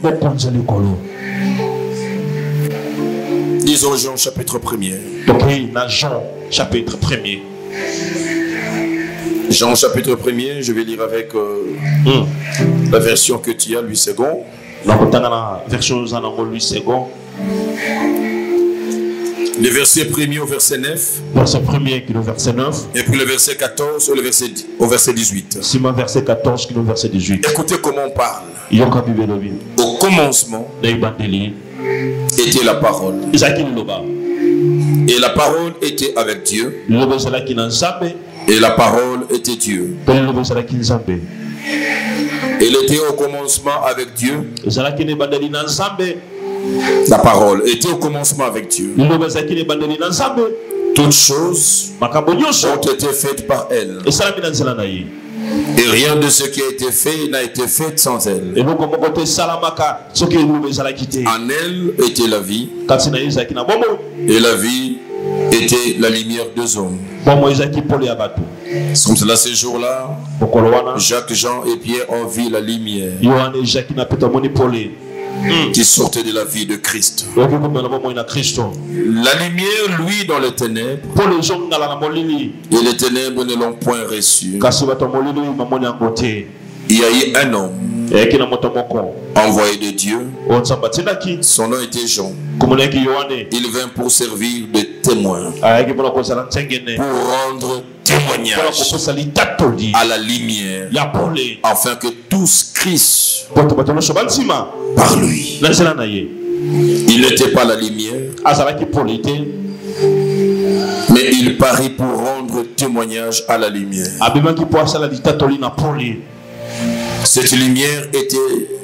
Disons Jean chapitre 1er. Jean chapitre 1er. Jean chapitre 1er, je vais lire avec la version que tu as, 8 secondes. Le verset 1er au verset 9. Verset 1er qui est au verset 9. Et puis le verset 14 au verset 18. C'est mon verset 14 qui est au verset 18. Écoutez comment on parle. Au commencement était la parole. Et la parole était avec Dieu. Et la parole était Dieu. Elle était au commencement avec Dieu. La parole était au commencement avec Dieu. Toutes choses ont été faites par elle. Et rien de ce qui a été fait n'a été fait sans elle. En elle était la vie. Et la vie était la lumière des hommes. C'est comme cela ce jour-là, Jacques, Jean et Pierre ont vu la lumière qui sortait de la vie de Christ. La lumière, lui, dans les ténèbres, et les ténèbres ne l'ont point reçu. Il y a eu un homme envoyé de Dieu. Son nom était Jean. Il vint pour servir de témoin, pour rendre témoignage à la lumière, afin que tous crissent par lui. Il n'était pas la lumière, mais il parie pour rendre témoignage à la lumière. Cette lumière était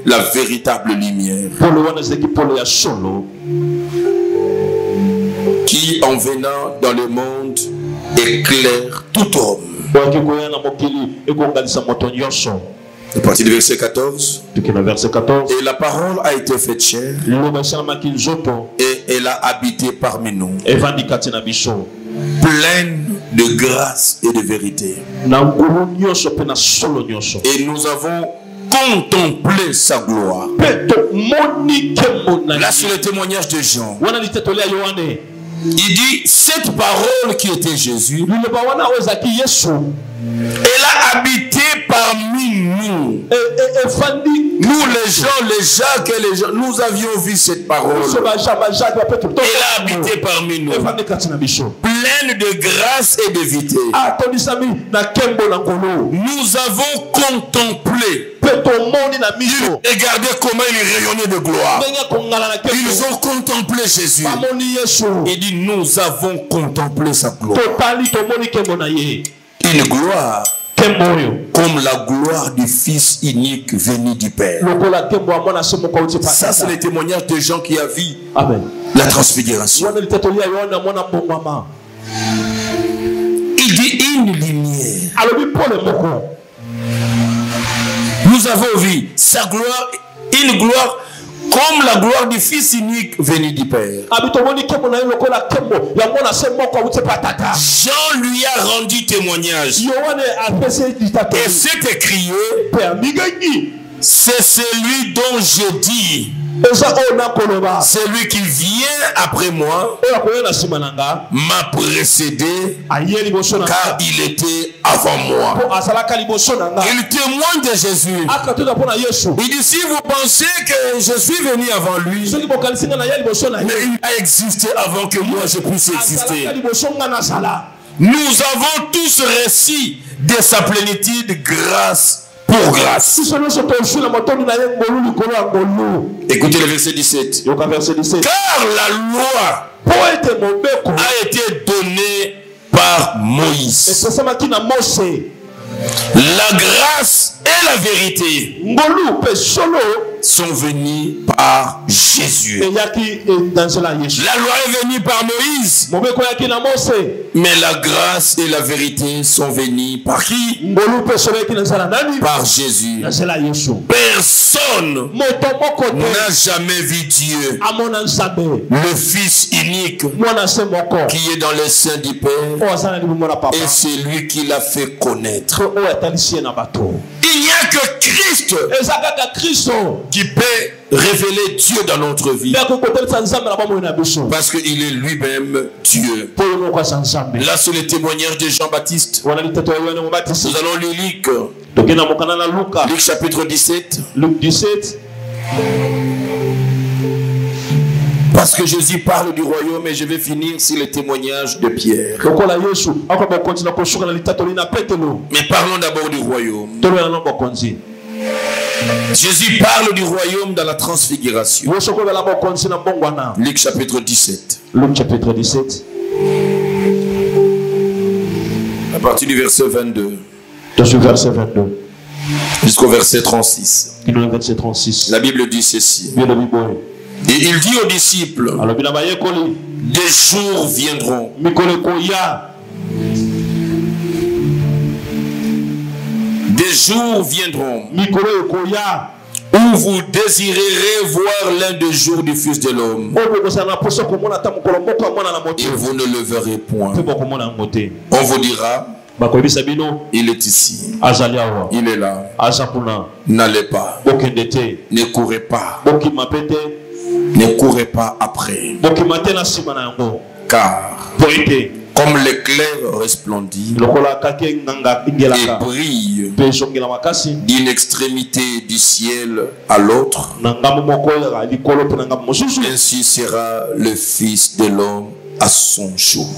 la véritable lumière qui, en venant dans le monde, éclaire tout homme. À partir du verset 14. Et la parole a été faite chair, et elle a habité parmi nous, pleine de grâce et de vérité. Et nous avons contemplé sa gloire. Là, sur le témoignage de Jean, il dit, cette parole qui était Jésus, elle a habité parmi nous. Nous les Jacques et les gens, nous avions vu cette parole. Elle a habité parmi nous, pleine de grâce et de vérité. Nous avons contemplé. Regardez comment il rayonnait de gloire. Ils ont contemplé Jésus. Il dit, nous avons contemplé sa gloire. Une gloire comme la gloire du Fils unique venu du Père. Ça, c'est le témoignage de gens qui a vu la transfiguration. Il dit une lumière. Nous avons vu sa gloire, une gloire comme la gloire du Fils unique venu du Père. Jean lui a rendu témoignage. Et c'est écrit, c'est celui dont je dis, celui qui vient après moi m'a précédé, car il était avant moi. Il témoigne de Jésus. Il dit, si vous pensez que je suis venu avant lui, mais il a existé avant que moi je puisse exister. Nous avons tous récit de sa plénitude grâce pour grâce. Écoutez le verset 17. Car la loi a été donnée par Moïse. La grâce et la vérité sont venues par Jésus. La loi est venue par Moïse, mais la grâce et la vérité sont venues par qui? Par Jésus. Personne n'a jamais vu Dieu, le Fils unique qui est dans le sein du Père, et c'est lui qui l'a fait connaître. Il n'y a que Christ qui peut révéler Dieu dans notre vie, parce qu'il est lui-même Dieu. Là, c'est le témoignage de Jean-Baptiste. Nous allons lire Luc chapitre 17. Luc 17. Parce que Jésus parle du royaume, et je vais finir sur le témoignage de Pierre. Mais parlons d'abord du royaume. Jésus parle du royaume dans la transfiguration. Luc chapitre 17. Luc chapitre 17. À partir du verset 22. Jusqu'au verset 36. La Bible dit ceci. Et il dit aux disciples, des jours viendront où vous désirerez voir l'un des jours du Fils de l'homme, et vous ne le verrez point. On vous dira, il est ici, il est là, n'allez pas, ne courez pas, ne courez pas après, car comme l'éclair resplendit et brille d'une extrémité du ciel à l'autre, ainsi sera le Fils de l'homme à son jour.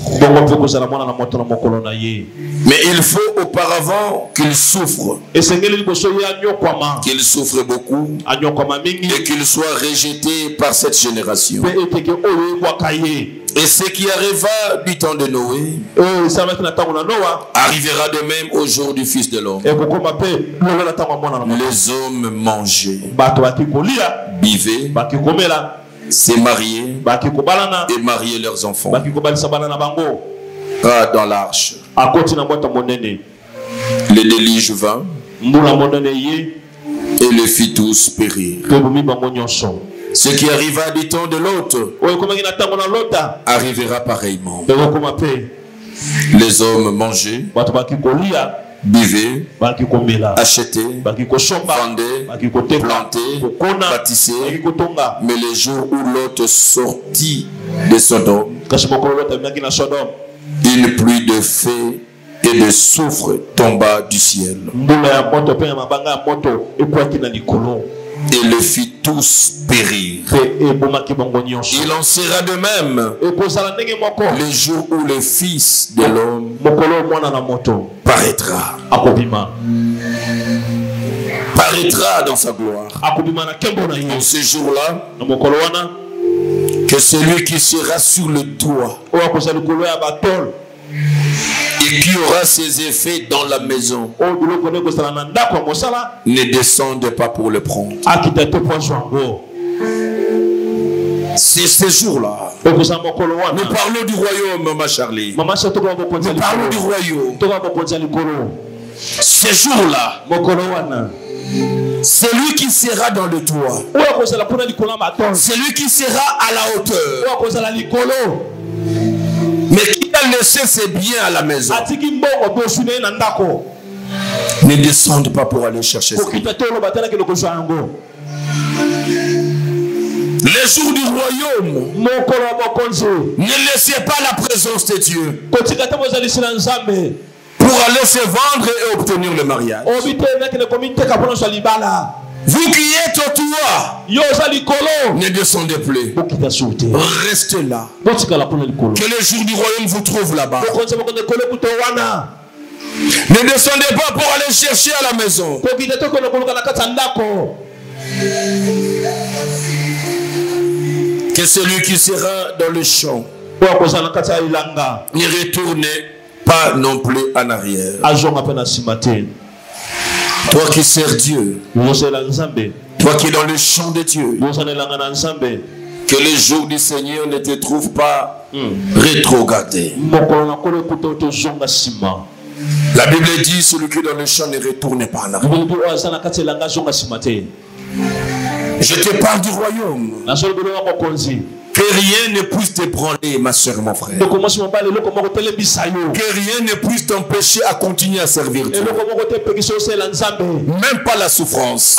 Mais il faut auparavant qu'il souffre. Qu'il souffre beaucoup. Et qu'il soit rejeté par cette génération. Et ce qui arriva du temps de Noé arrivera de même au jour du Fils de l'homme. Les hommes mangeaient, buvaient, se mariaient et mariaient leurs enfants. Dans l'arche. Le déluge vint et les fit tous périr. Ce qui arriva du temps de l'autre arrivera pareillement. Les hommes mangeaient, buvaient, achetaient, vendaient, plantaient, bâtissaient. Mais les jours où l'autre sortit de Sodome, une pluie de feu et de soufre tomba du ciel et le fit tous périr. Il en sera de même le jour où le Fils de l'homme paraîtra dans sa gloire. En ce jour-là, que celui qui sera sur le toit et qui aura ses effets dans la maison ne descende pas pour le prendre. C'est ce jour-là. Nous parlons du royaume, ma Charlie. Nous parlons du royaume. Ce jour-là, celui qui sera dans le toit, celui qui sera à la hauteur, mais qui a laissé ses biens à la maison, ne descendent pas pour aller chercher ses biens. Les jours du royaume, ne laissez pas la présence de Dieu pour aller se vendre et obtenir le mariage. Vous qui êtes au toit, ne descendez plus. Restez là. Que le jour du royaume vous trouve là-bas. Ne descendez pas pour aller chercher à la maison. Que celui qui sera dans le champ ne retourne pas non plus en arrière. Toi qui sers Dieu, toi qui es dans le champ de Dieu, que le jour du Seigneur ne te trouve pas rétrogradé. La Bible dit, celui qui est dans le champ ne retourne pas en arrière. Je te parle du royaume. Que rien ne puisse t'ébranler, ma soeur, mon frère. Que rien ne puisse t'empêcher à continuer à servir Dieu. Même pas la souffrance,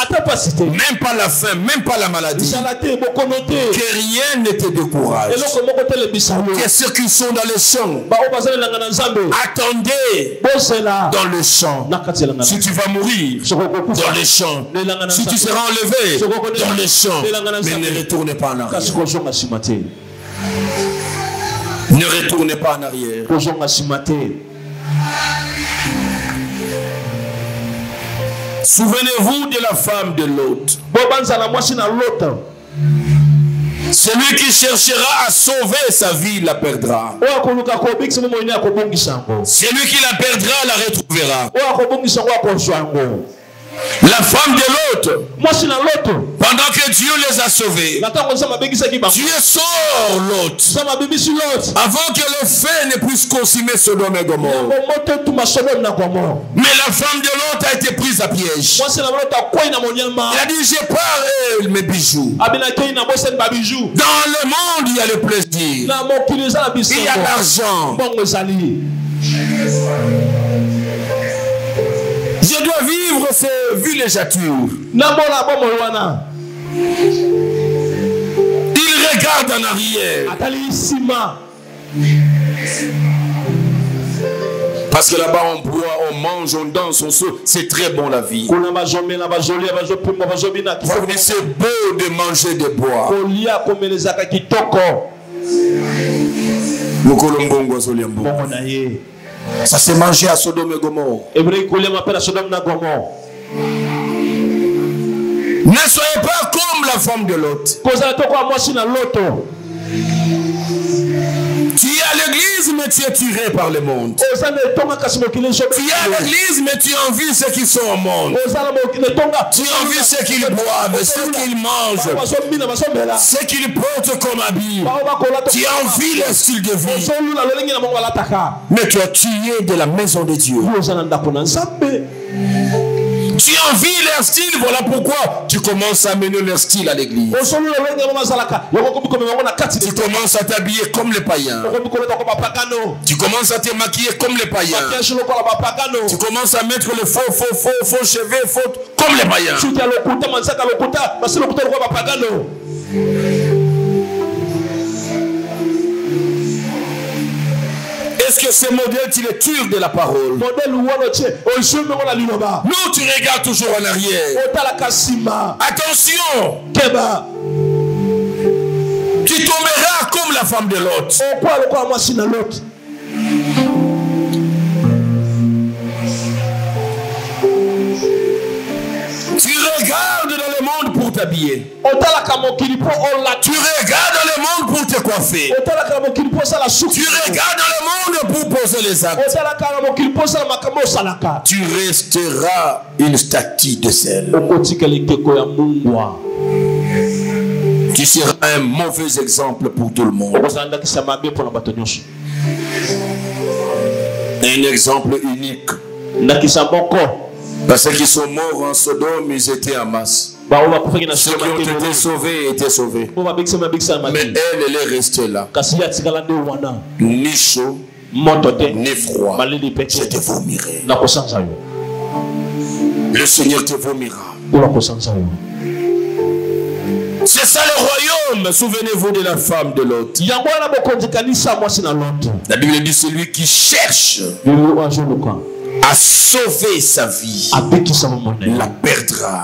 même pas la faim, même pas la maladie. Que rien ne te décourage. Que ceux qui sont dans le champ, attendez dans le champ. Si tu vas mourir, dans le champ. Si tu seras enlevé, dans le champ. Mais ne retourne pas en arrière. Ne retournez pas en arrière. Souvenez-vous de la femme de Lot. Celui qui cherchera à sauver sa vie la perdra. Celui qui la perdra la retrouvera. La femme de Lot, pendant que Dieu les a sauvés, Dieu sort Lot avant que le feu ne puisse consumer Sodome et Gomorrhe. Mais la femme de Lot a été prise à piège. Elle a dit, j'ai pas mes bijoux. Dans le monde, il y a le plaisir, il y a l'argent. Je dois vivre ces villégiatures. Il regarde en arrière. Parce que là-bas on boit, on mange, on danse, on saute. C'est très bon la vie. C'est beau de manger, de boire. Ça s'est mangé à Sodome et Gomorrhe. Ne soyez pas comme la femme de Lot. Tu es à l'église, mais tu es tiré par le monde. Tu es à l'église, mais tu envies ceux qui sont au monde. Tu envies ceux qu'ils boivent, ceux qu'ils mangent, ceux qu'ils portent comme habit. Tu envies leur style de vie. Mais tu as tué de la maison de Dieu. Tu envies leur style, voilà pourquoi tu commences à mener leur style à l'église. Tu commences à t'habiller comme les païens. Tu commences à te maquiller comme les païens. Tu commences à mettre le faux cheveux comme les païens. Est-ce que ce modèle, tu les tires de la parole? Non, tu regardes toujours en arrière. Attention! Tu tomberas comme la femme de Lot. Tu regardes dans le monde pour t'habiller. Tu regardes dans le monde pour te coiffer. Tu regardes dans le monde pour poser les actes. Tu resteras une statue de sel. Tu seras un mauvais exemple pour tout le monde. Un exemple unique. Parce qu'ils sont morts en Sodome, ils étaient en masse. Ceux qui ont été sauvés étaient sauvés. Mais elle est restée là. Ni chaud, ni froid. Je te vomirai. Le Seigneur te vomira. C'est ça le royaume. Souvenez-vous de la femme de Lot. La Bible dit celui qui cherche à sauver sa vie la perdra.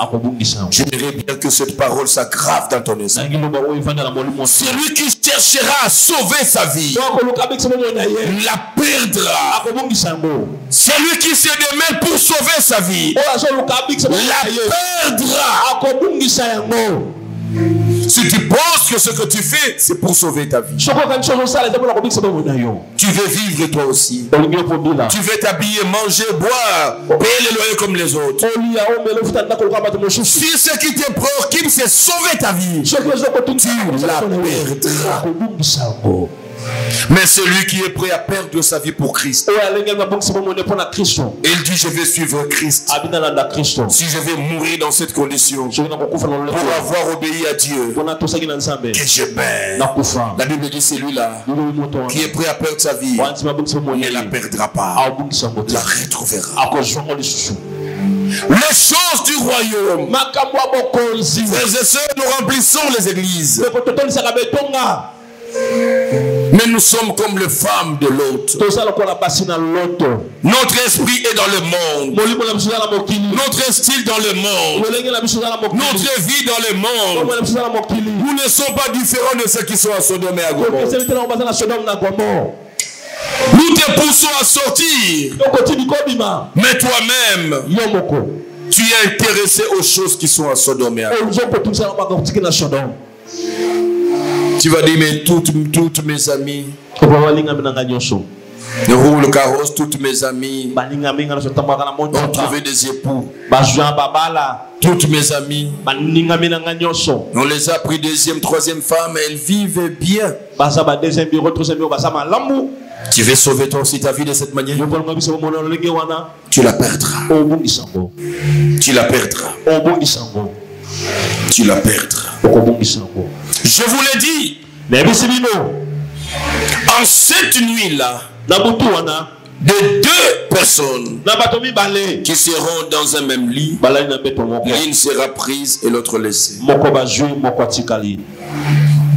J'aimerais bien que cette parole s'aggrave dans ton esprit. Celui qui cherchera à sauver sa vie la perdra. Celui qui se démène pour sauver sa vie la perdra. Si tu penses que ce que tu fais, c'est pour sauver ta vie. Tu veux vivre toi aussi. Tu veux t'habiller, manger, boire, payer les loyers comme les autres. Si ce qui te préoccupe, c'est sauver ta vie, tu la perdras. Mais celui qui est prêt à perdre sa vie pour Christ, il dit je vais suivre Christ. Si je vais mourir dans cette condition pour avoir obéi à Dieu, que je meurs. La Bible dit celui-là qui est prêt à perdre sa vie ne la perdra pas, la retrouvera. Les choses du royaume. Frères et sœurs, nous remplissons les églises. Mais nous sommes comme les femmes de l'autre. Notre esprit est dans le monde. Notre style dans le monde. Notre vie dans le monde. Nous ne sommes pas différents de ceux qui sont à Sodome et à Gomorrhe. Nous te poussons à sortir. Mais toi-même, tu es intéressé aux choses qui sont à Sodome et à Gomorrhe. Tu vas dire, mais toutes mes amies, le roule carrosse, toutes mes amies ont trouvé des époux. Toutes mes amies, on les a pris deuxième, troisième femme, elles vivent bien. Tu veux sauver toi aussi ta vie de cette manière? Tu la perdras. Tu la perdras. Tu la perdras. Je vous l'ai dit. En cette nuit-là, de deux personnes qui seront dans un même lit, l'une sera prise et l'autre laissée.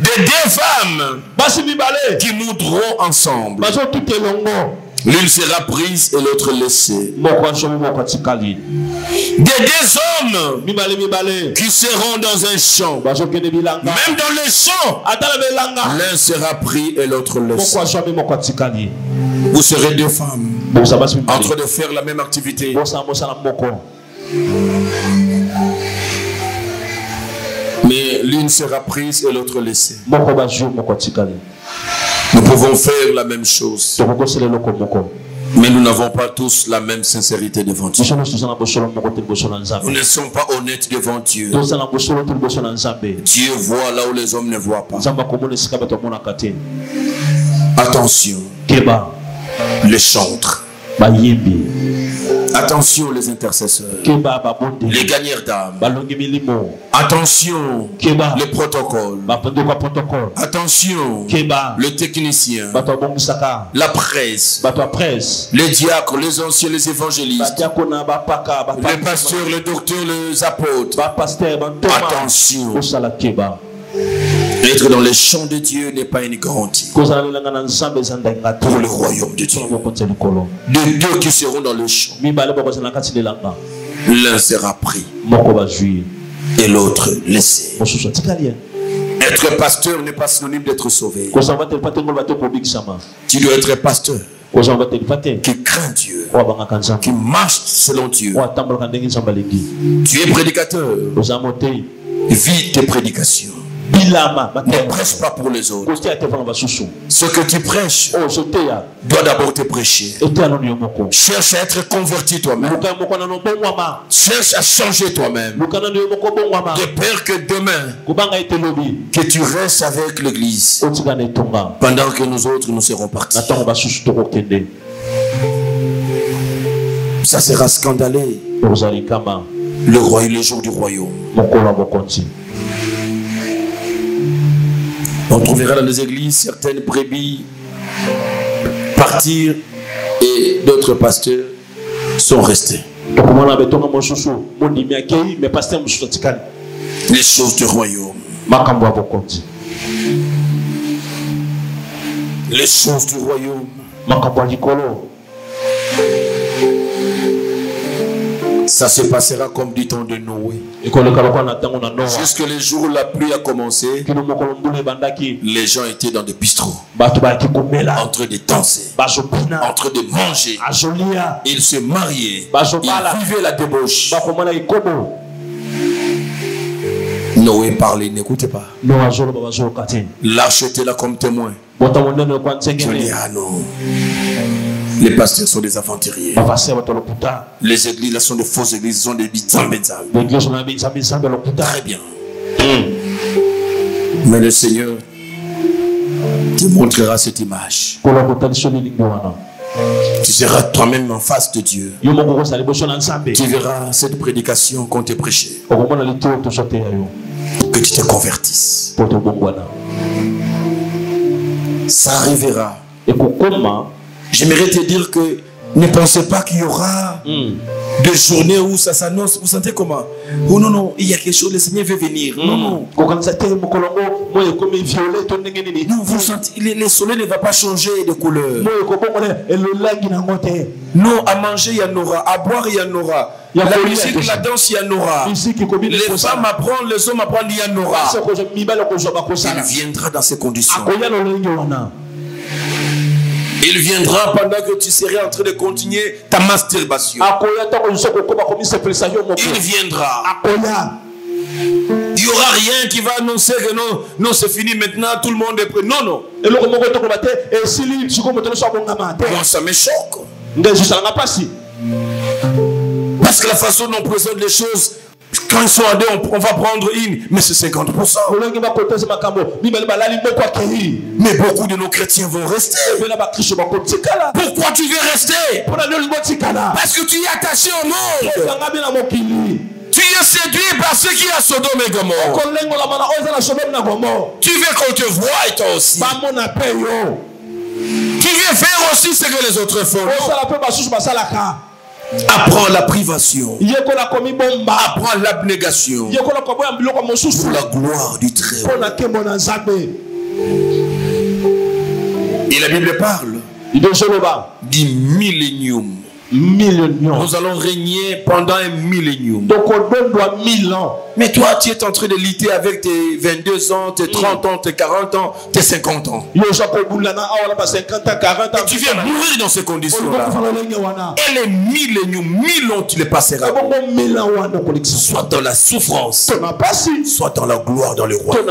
De deux femmes qui mourront ensemble. L'une sera prise et l'autre laissée. Des deux hommes qui seront dans un champ. Même dans le champ, l'un sera pris et l'autre laissé. Vous serez deux femmes en train de faire la même activité. Mais l'une sera prise et l'autre laissée. Nous pouvons faire la même chose. Mais nous n'avons pas tous la même sincérité devant Dieu. Nous ne sommes pas honnêtes devant Dieu. Dieu voit là où les hommes ne voient pas. Attention, les chantres. Attention les intercesseurs, les gagneurs d'âme. Attention les protocoles. Attention le technicien, la presse, les diacres, les anciens, les évangélistes, les pasteurs, les docteurs, les apôtres. Attention. Être dans les champs de Dieu n'est pas une garantie pour le royaume de Dieu. De deux qui seront dans le champ, l'un sera pris et l'autre laissé. Être pasteur n'est pas synonyme d'être sauvé. Tu dois être pasteur qui craint Dieu, qui marche selon Dieu. Tu es prédicateur, vis tes prédications. Ne prêche pas pour les autres. Ce que tu prêches doit d'abord te prêcher. Cherche à être converti toi-même. Cherche à changer toi-même. De peur que demain, que tu restes avec l'église pendant que nous autres nous serons partis. Ça sera scandaleux. Le jour du royaume. On trouvera dans les églises certaines brebis partir et d'autres pasteurs sont restés. Les choses du royaume. Les choses du royaume. Ça se passera comme du temps de Noé. Jusque le jour où la pluie a commencé, les gens étaient dans des bistrots, en train de danser, en train de manger. Ils se mariaient, ils vivaient la débauche. Noé parlait, n'écoutez pas. L'arche était là comme témoin. Je dis, ah non. Les pasteurs sont des aventuriers. Les églises là sont de fausses églises, sont des bizambezam. Très bien. Mais le Seigneur te montrera cette image. Tu seras toi-même en face de Dieu. Tu verras cette prédication qu'on te prêchait. Que tu te convertisses. Ça arrivera. J'aimerais te dire que ne pensez pas qu'il y aura des journées où ça s'annonce. Vous sentez comment? Oh non, non, il y a quelque chose, le Seigneur veut venir. Non, non. Non, vous sentez, le soleil ne va pas changer de couleur. Non, à manger, il y en aura. À boire, il y en aura. La musique, la danse, il y en aura. Les femmes apprennent, les hommes apprennent, il y en aura. Il viendra dans ces conditions. Il viendra pendant que tu serais en train de continuer ta masturbation. Il viendra. Il n'y aura rien qui va annoncer que non, non, c'est fini maintenant, tout le monde est prêt. Non, non. Moi, ça me choque. Parce que la façon dont on présente les choses, quand ils sont à deux, on va prendre une, mais c'est 50%. Mais beaucoup de nos chrétiens vont rester. Pourquoi tu veux rester? Parce que tu es attaché au monde. Tu es séduit par ce qui est à Sodome et Gomorrhe. Tu veux qu'on te voie et toi aussi. Tu veux faire aussi ce que les autres font. Apprends la privation. Apprends l'abnégation. Pour la gloire du Très-Haut. Et la Bible parle du millénium. Nous allons régner pendant un millénium. Donc on doit 1000 ans. Mais toi, tu es en train de lutter avec tes 22 ans, tes 30 ans, tes 40 ans, tes 50 ans. Et tu viens mourir dans ces conditions-là. Et les milléniums, 1000 ans, tu les passeras. Soit dans la souffrance, soit dans la gloire, dans le roi. 1000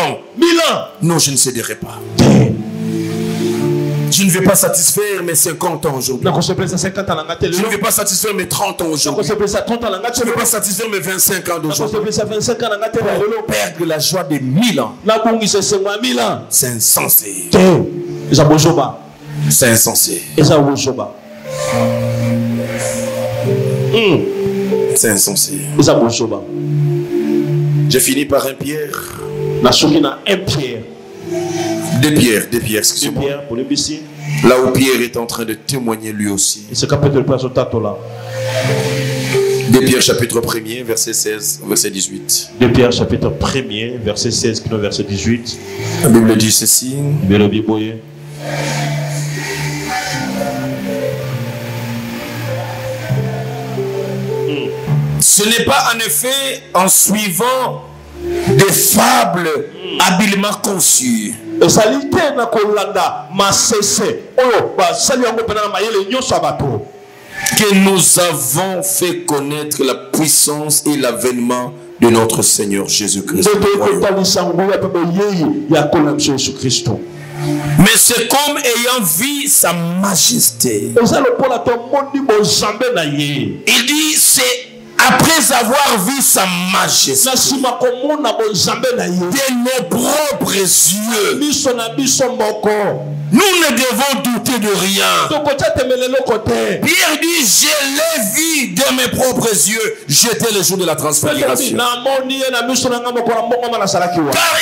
ans. Non, je ne céderai pas. Je ne vais pas satisfaire mes 50 ans aujourd'hui. Je ne vais pas satisfaire mes 30 ans aujourd'hui. Je ne vais pas satisfaire mes 25 ans d'aujourd'hui. Pour perdre la joie de 1000 ans. C'est insensé. C'est insensé. C'est insensé. J'ai fini par un Pierre. Deux Pierre, excusez-moi. Là où Pierre est en train de témoigner lui aussi. Deux Pierre chapitre 1er, verset 16, verset 18. Deux Pierre chapitre 1er, verset 16, verset 18. La Bible dit ceci. Ce n'est pas en effet en suivant des fables habilement conçues que nous avons fait connaître la puissance et l'avènement de notre Seigneur Jésus-Christ. Mais c'est comme ayant vu sa majesté. Il dit c'est après avoir vu sa majesté de nos propres yeux, nous ne devons douter de rien. Pierre dit, je l'ai vu de mes propres yeux. J'étais le jour de la transfiguration. Car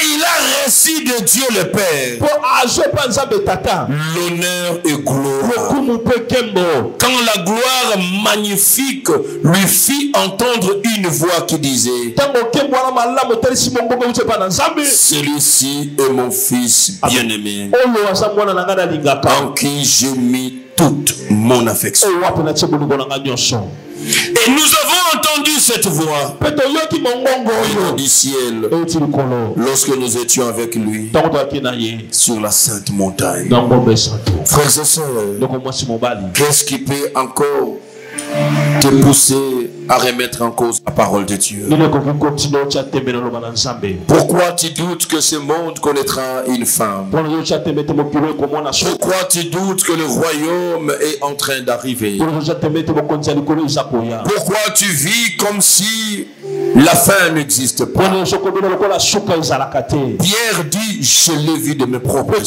il a reçu de Dieu le Père l'honneur et gloire. Quand la gloire magnifique lui fit entendre une voix qui disait, celui-ci est mon fils bien-aimé, en qui j'ai mis toute mon affection. Et nous avons entendu cette voix du ciel lorsque nous étions avec lui sur la sainte montagne. Frères et sœurs, qu'est-ce qui peut encore te pousser à remettre en cause la parole de Dieu? Pourquoi tu doutes que ce monde connaîtra une fin? Pourquoi tu doutes que le royaume est en train d'arriver? Pourquoi tu vis comme si la fin n'existe pas? Pierre dit, je l'ai vu de mes propres yeux.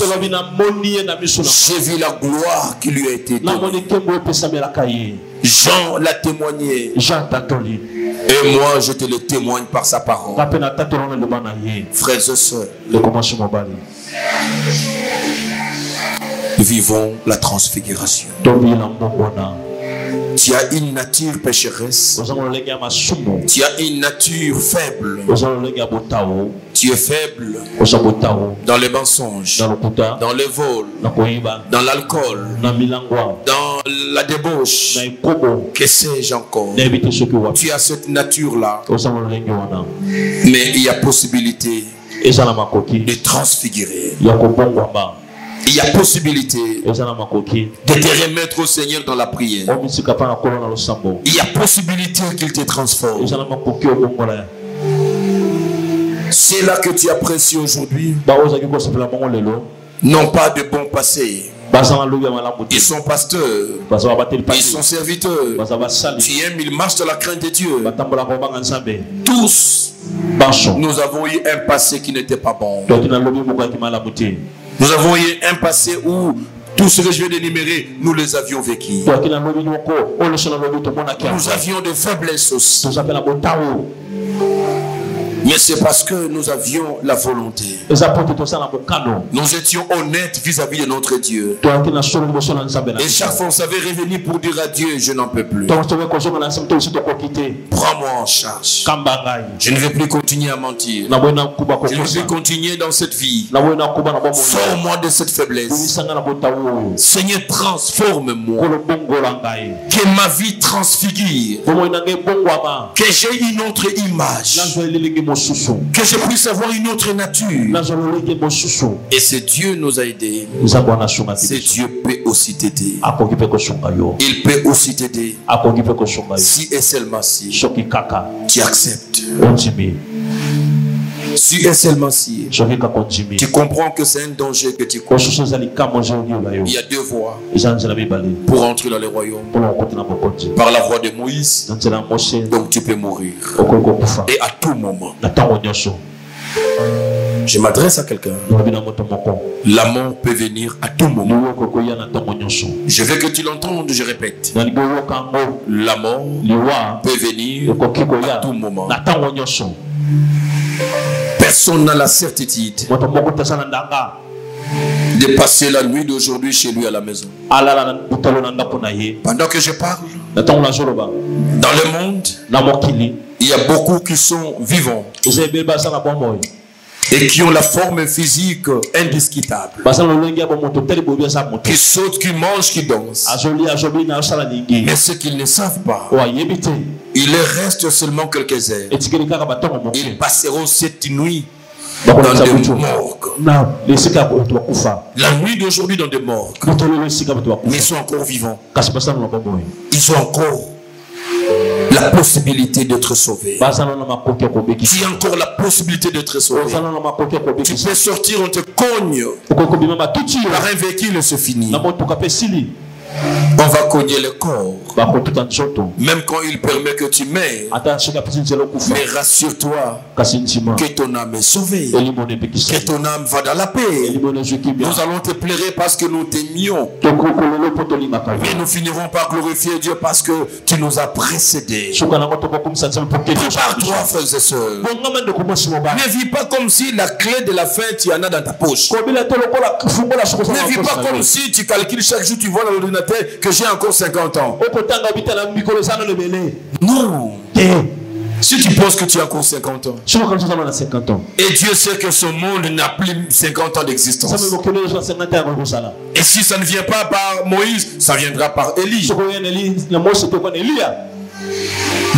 J'ai vu la gloire qui lui a été donnée. Jean l'a témoigné. Et moi, je te le témoigne par sa parole. Frères et sœurs, vivons la transfiguration. Tu as une nature pécheresse. Tu as une nature faible. Tu es faible dans les mensonges, dans le vol, dans l'alcool, dans la débauche. Que sais-je encore? Tu as cette nature-là. Mais il y a possibilité de transfigurer. Il y a possibilité de te remettre au Seigneur dans la prière. Il y a possibilité qu'il te transforme. C'est là que tu apprécies aujourd'hui. Non pas de bon passé. Ils sont pasteurs, ils sont serviteurs. Tu aimes, ils marchent dans la crainte de Dieu. Tous, nous avons eu un passé qui n'était pas bon. Nous avons eu un passé où tout ce que je viens d'énumérer, nous les avions vécus. Nous avions des faiblesses aussi. Mais c'est parce que nous avions la volonté. Nous étions honnêtes vis-à-vis de notre Dieu. Et chaque fois on savait revenir pour dire à Dieu, je n'en peux plus. Prends-moi. en charge. Je ne vais plus continuer à mentir. Je ne vais plus continuer dans cette vie. Sors-moi de cette faiblesse. Seigneur, transforme-moi. Que ma vie transfigure. Que j'ai une autre image. Que je puisse avoir une autre nature. Et ce Dieu nous a aidés. Ce Dieu peut aussi t'aider. Il peut aussi t'aider. Si et seulement si tu acceptes. Si et seulement si tu comprends que c'est un danger que tu cours. Il y a deux voies pour entrer dans le royaume. Par la voie de Moïse, donc tu peux mourir. Et à tout moment. Je m'adresse à quelqu'un. La mort peut venir à tout moment. Je veux que tu l'entendes, je répète. La mort peut venir à tout moment. Personne n'a la certitude de passer la nuit d'aujourd'hui chez lui à la maison. Pendant que je parle, dans le monde, il y a beaucoup qui sont vivants et qui ont la forme physique indiscutable, qui sautent, qui mangent, qui dansent. Mais ce qu'ils ne savent pas, il leur reste seulement quelques heures. Ils passeront cette nuit dans des morgues. La nuit d'aujourd'hui dans des morgues. Mais ils sont encore vivants. Ils ont encore la possibilité d'être sauvé. Tu as encore la possibilité d'être sauvé. Tu peux sortir, on te cogne par un véhicule, se finit. On va cogner le corps. Même quand il permet que tu meurs. Mais rassure-toi que ton âme est sauvée. Que ton âme va dans la paix. Nous allons te pleurer parce que nous t'aimions. Mais nous finirons par glorifier Dieu parce que tu nous as précédés. Prépare-toi, frères et sœurs. Ne vis pas comme si la clé de la fin tu en as dans ta poche. Ne vis pas comme si tu calcules chaque jour, tu vois dans l'ordinateur que j'ai encore 50 ans. Non. Si tu penses que tu as encore 50 ans, et Dieu sait que ce monde n'a plus 50 ans d'existence. Et si ça ne vient pas par Moïse, ça viendra par Élie.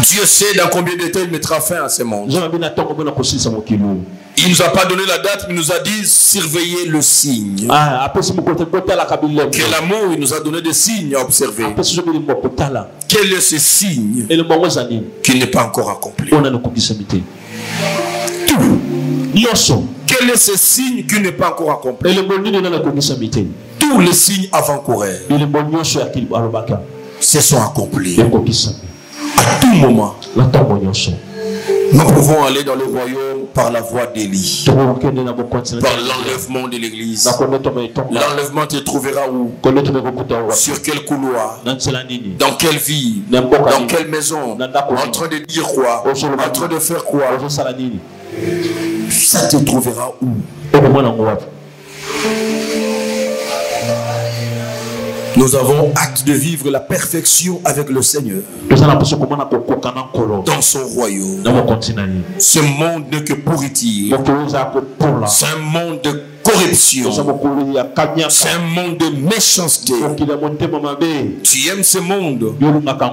Dieu sait dans combien de temps il mettra fin à ce monde. Il ne nous a pas donné la date, mais il nous a dit surveiller le signe. Quel amour, il nous a donné des signes à observer. Quel est ce signe qui n'est pas encore accompli? Quel est ce signe qui n'est pas encore accompli? Tous les signes avant-coureurs se sont accomplis. À tout moment, nous pouvons aller dans le royaume par la voie d'Élie, par l'enlèvement de l'église. L'enlèvement te trouvera où? Sur quel couloir? Dans quelle ville? Dans quelle maison? En train de dire quoi? En train de faire quoi? Ça te trouvera où? Nous avons hâte de vivre la perfection avec le Seigneur dans son royaume. Ce monde n'est que pourriture. C'est un monde de corruption. C'est un monde de méchanceté. Tu aimes ce monde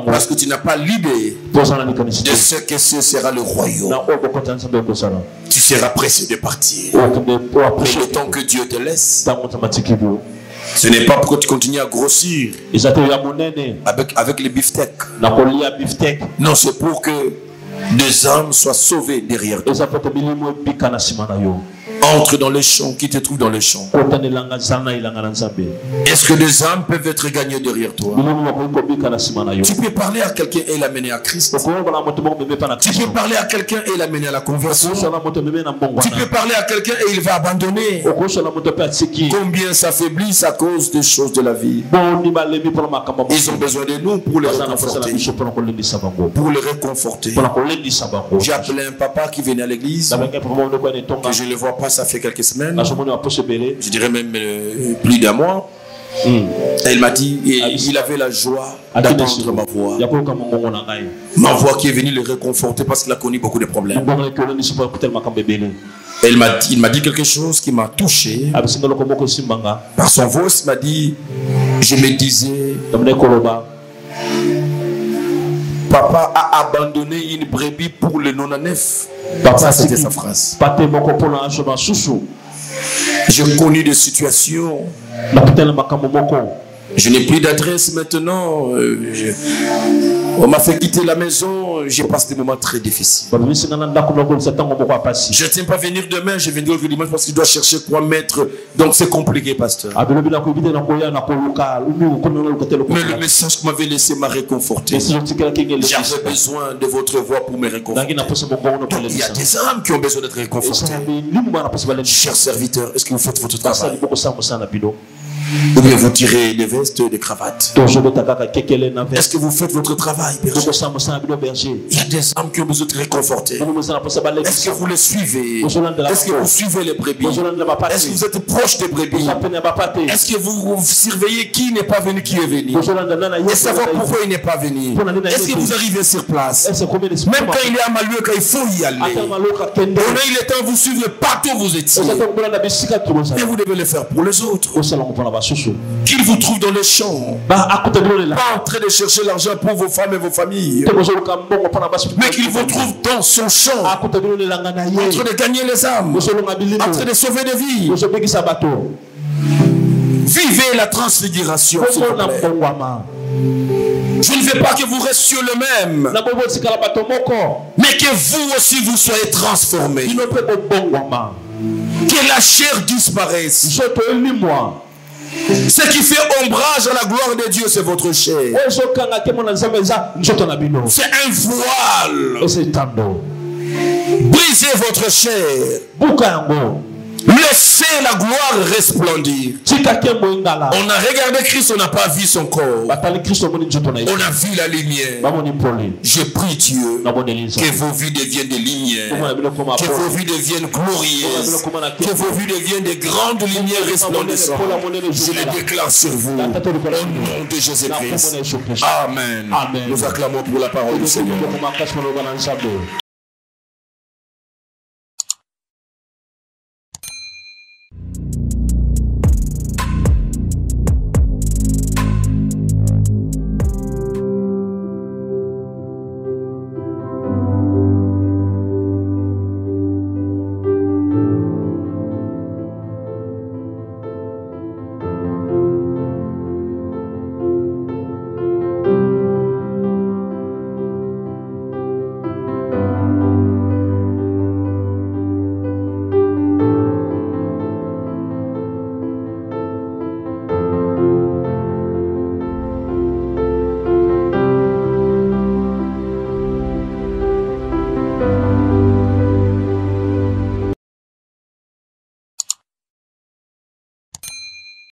parce que tu n'as pas l'idée de ce que ce sera le royaume. Tu seras pressé de partir. Mais le temps que Dieu te laisse, ce n'est pas pour que tu continues à grossir avec les beefsteaks. Non, c'est pour que des âmes soient sauvées derrière toi. Entre dans les champs, qui te trouve dans les champs. Est-ce que des âmes peuvent être gagnées derrière toi? Tu peux parler à quelqu'un et l'amener à Christ. Tu peux parler à quelqu'un et l'amener à la conversion. Tu peux parler à quelqu'un et il va abandonner. Combien s'affaiblissent à cause des choses de la vie. Ils ont besoin de nous pour les réconforter. Pour les réconforter. J'ai appelé un papa qui venait à l'église, que je ne le vois pas, ça fait quelques semaines, je dirais même plus d'un mois. Et il m'a dit, il avait la joie d'entendre ma voix. Ma voix qui est venue le réconforter parce qu'il a connu beaucoup de problèmes. Et il m'a dit quelque chose qui m'a touché. Par son voix, il m'a dit, je me disais, papa a abandonné une brebis pour le 99. Ça, c'était sa phrase. J'ai connu des situations. Je n'ai plus d'adresse maintenant. On m'a fait quitter la maison. J'ai passé des moments très difficiles. Je ne tiens pas à venir demain. Je viendrai le dimanche parce qu'il doit chercher quoi mettre. Donc c'est compliqué, pasteur. Mais le message que vous m'avez laissé m'a réconforté. J'avais besoin de votre voix pour me réconforter. Donc, il y a des âmes qui ont besoin d'être réconfortées. Chers serviteurs, est-ce que vous faites votre travail? Ou bien vous tirez des vestes et des cravates? Est-ce que vous faites votre travail, berger? Il y a des âmes qui ont besoin de réconforter. Est-ce que vous les suivez? Est-ce que vous suivez les brebis? Est-ce que vous êtes proche des brebis? Est-ce que vous surveillez qui n'est pas venu, qui est venu? Et savoir pourquoi il n'est pas venu? Est-ce que vous arrivez sur place? Même quand il est à Maloué, quand il faut y aller. Donnez le temps, vous suivez partout où vous étiez. Et vous devez le faire pour les autres. Qu'il vous trouve dans les champs, pas en train de chercher l'argent pour vos femmes et vos familles, mais qu'il vous trouve dans son champ, en train de gagner les âmes, en train de sauver des vies. Vivez la transfiguration, s'il vous plaît. Je ne veux pas que vous restiez le même, mais que vous aussi vous soyez transformés. Que la chair disparaisse. Ce qui fait ombrage à la gloire de Dieu, c'est votre chair. C'est un voile. Brisez votre chair. Laissez la gloire resplendir. On a regardé Christ, on n'a pas vu son corps. On a vu la lumière. Je prie Dieu que vos vies deviennent des lumières, que vos vies deviennent glorieuses, que vos vies deviennent des grandes lumières resplendissantes. Je les déclare sur vous au nom de Jésus-Christ. Amen. Nous acclamons pour la parole du Seigneur.